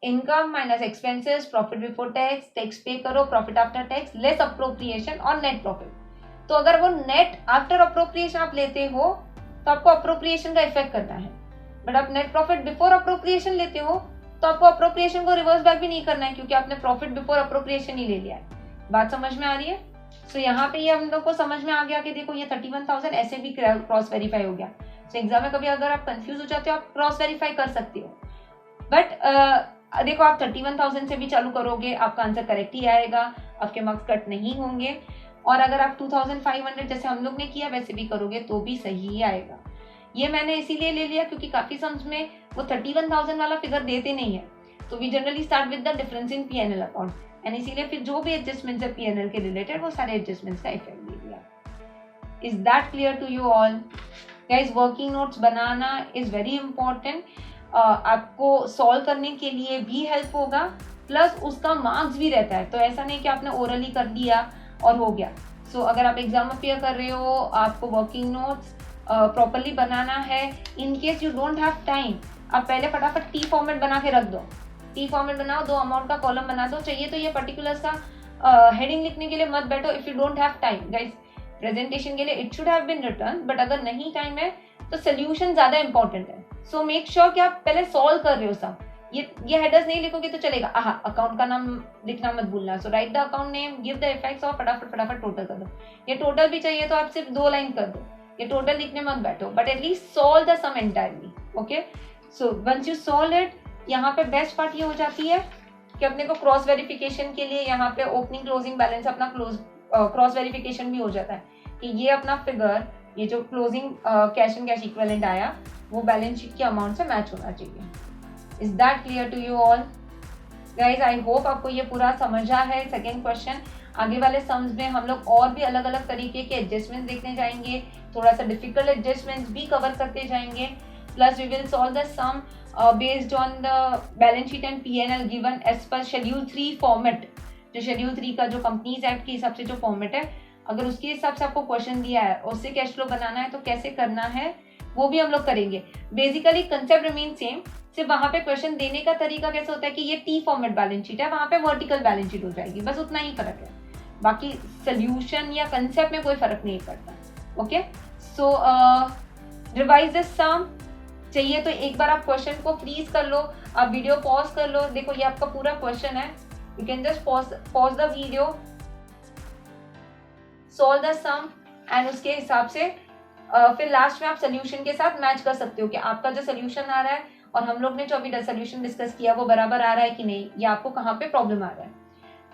income minus expenses, profit before tax, tax पे करो, profit after tax less appropriation और नेट प्रॉफिट। तो अगर वो नेट आफ्टर अप्रोप्रिएशन आप लेते हो तो आपको अप्रोप्रिएशन का इफेक्ट करना है, बट आप नेट प्रॉफिट बिफोर अप्रोप्रिएशन लेते हो तो आपको अप्रोप्रिएशन को रिवर्स बैक भी नहीं करना है, क्योंकि आपने प्रॉफिट बिफोर अप्रोप्रिएशन ही ले लिया है। बात समझ में आ रही है? सो यहाँ पे ये हम लोग को समझ में आ गया कि देखो ये 31,000 ऐसे भी क्रॉस वेरीफाई हो गया। सो एग्जाम में कभी अगर आप कंफ्यूज हो जाते हो आप क्रॉस वेरीफाई कर सकते हो, बट देखो आप 31,000 से भी चालू करोगे आपका आंसर करेक्ट ही आएगा, आपके मार्क्स कट नहीं होंगे। और अगर आप 2,500 जैसे हम लोग ने किया वैसे भी करोगे तो भी सही ही आएगा। ये मैंने इसीलिए ले लिया क्योंकि काफी सम्स में वो 31,000 वाला फिगर देते नहीं है, तो we generally start with the difference in P&L account, and इसीलिए फिर जो भी एडजस्टमेंट्स है P&L के रिलेटेड वो सारे एडजस्टमेंट्स का इफेक्ट दे दिया। Is that clear to you all? Guys, working notes बनाना इज वेरी इंपॉर्टेंट। आपको सॉल्व करने के लिए भी हेल्प होगा, प्लस उसका मार्क्स भी रहता है। तो ऐसा नहीं कि आपने ओरली कर दिया और हो गया। सो अगर आप एग्जाम अपियर कर रहे हो, आपको वर्किंग नोट्स प्रॉपरली बनाना है। In case you don't have time, आप पहले फटाफट टी फॉर्मेट बना के रख दो। टी फॉर्मेट बनाओ, 2 अमाउंट का कॉलम बना दो। चाहिए तो ये पर्टिकुलर्स का हेडिंग लिखने के लिए मत बैठो if you don't have time. Guys, presentation के लिए it should have been written, but अगर नहीं टाइम है तो सोल्यूशन ज्यादा इंपॉर्टेंट है। सो मेक श्योर कि आप पहले सॉल्व कर रहे हो सब। ये हेडर्स नहीं लिखोगे तो चलेगा। अकाउंट का नाम लिखना मत भूलना। So write the account name, give the effects और फटाफट टोटल कर दो। ये टोटल भी चाहिए तो आप सिर्फ 2 लाइन कर दो, ये टोटल लिखने मत बैठो, but at least solve the sum entirely. Okay, so once you solve it, यहाँ पे बेस्ट पार्ट ये हो जाती है कि अपने को क्रॉस वेरिफिकेशन के लिए यहाँ पे ओपनिंग क्लोजिंग बैलेंस अपना क्रॉस वेरिफिकेशन भी हो जाता है कि ये अपना फिगर, ये जो closing cash and cash equivalent आया वो बैलेंस शीट के अमाउंट से मैच होना चाहिए। Is that clear to you all? Guys, I hope आपको ये पूरा समझा है। सेकेंड क्वेश्चन, आगे वाले सम्स में हम लोग और भी अलग अलग तरीके के एडजस्टमेंट्स देखने जाएंगे, थोड़ा सा डिफिकल्ट एडजस्टमेंट्स भी कवर करते जाएंगे, plus we will solve the sum based on the balance sheet and P&L given as per schedule 3 format. जो शेड्यूल 3 का जो कंपनीज एक्ट के हिसाब से जो फॉर्मेट है, अगर उसके हिसाब से आपको क्वेश्चन दिया है और उससे कैश फ्लो बनाना है तो कैसे करना है वो भी हम लोग करेंगे। बेसिकली कंसेप्ट रिमेन सेम, सिर्फ वहां पे क्वेश्चन देने का तरीका कैसे होता है कि ये T फॉर्मेट बैलेंस शीट है, वहां पे वर्टिकल बैलेंस शीट हो जाएगी, बस उतना ही फर्क है। बाकी सोल्यूशन या कंसेप्ट में कोई फर्क नहीं पड़ता। ओके, सो रिवाइज दिस सम। चाहिए तो एक बार आप क्वेश्चन को फ्रीज कर लो, आप वीडियो पॉज कर लो। देखो ये आपका पूरा क्वेश्चन है, you can just pause the video, solve the sum, and उसके हिसाब से फिर लास्ट में आप सोल्यूशन के साथ मैच कर सकते हो कि आपका जो सोल्यूशन आ रहा है और हम लोग ने जो अभी सोल्यूशन डिस्कस किया वो बराबर आ रहा है कि नहीं, या आपको कहाँ पे प्रॉब्लम आ रहा है।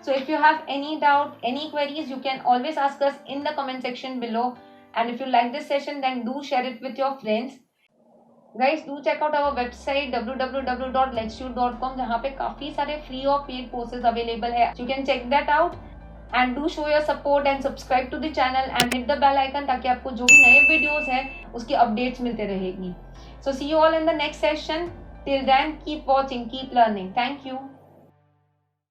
So if you have any doubt, any queries, you can always ask us in the comment section below, and if you like this session then do share it with your friends. Guys, do check out our website www.letsshoot.com, जहाँ पे काफी सारे free और paid courses available है। You can check that out and do show your support and subscribe to the channel and hit the bell icon, ताकि आपको जो भी नए वीडियोस हैं उसकी अपडेट्स मिलते रहेगी। So see you all in the next session. Till then, keep watching, keep learning. Thank you.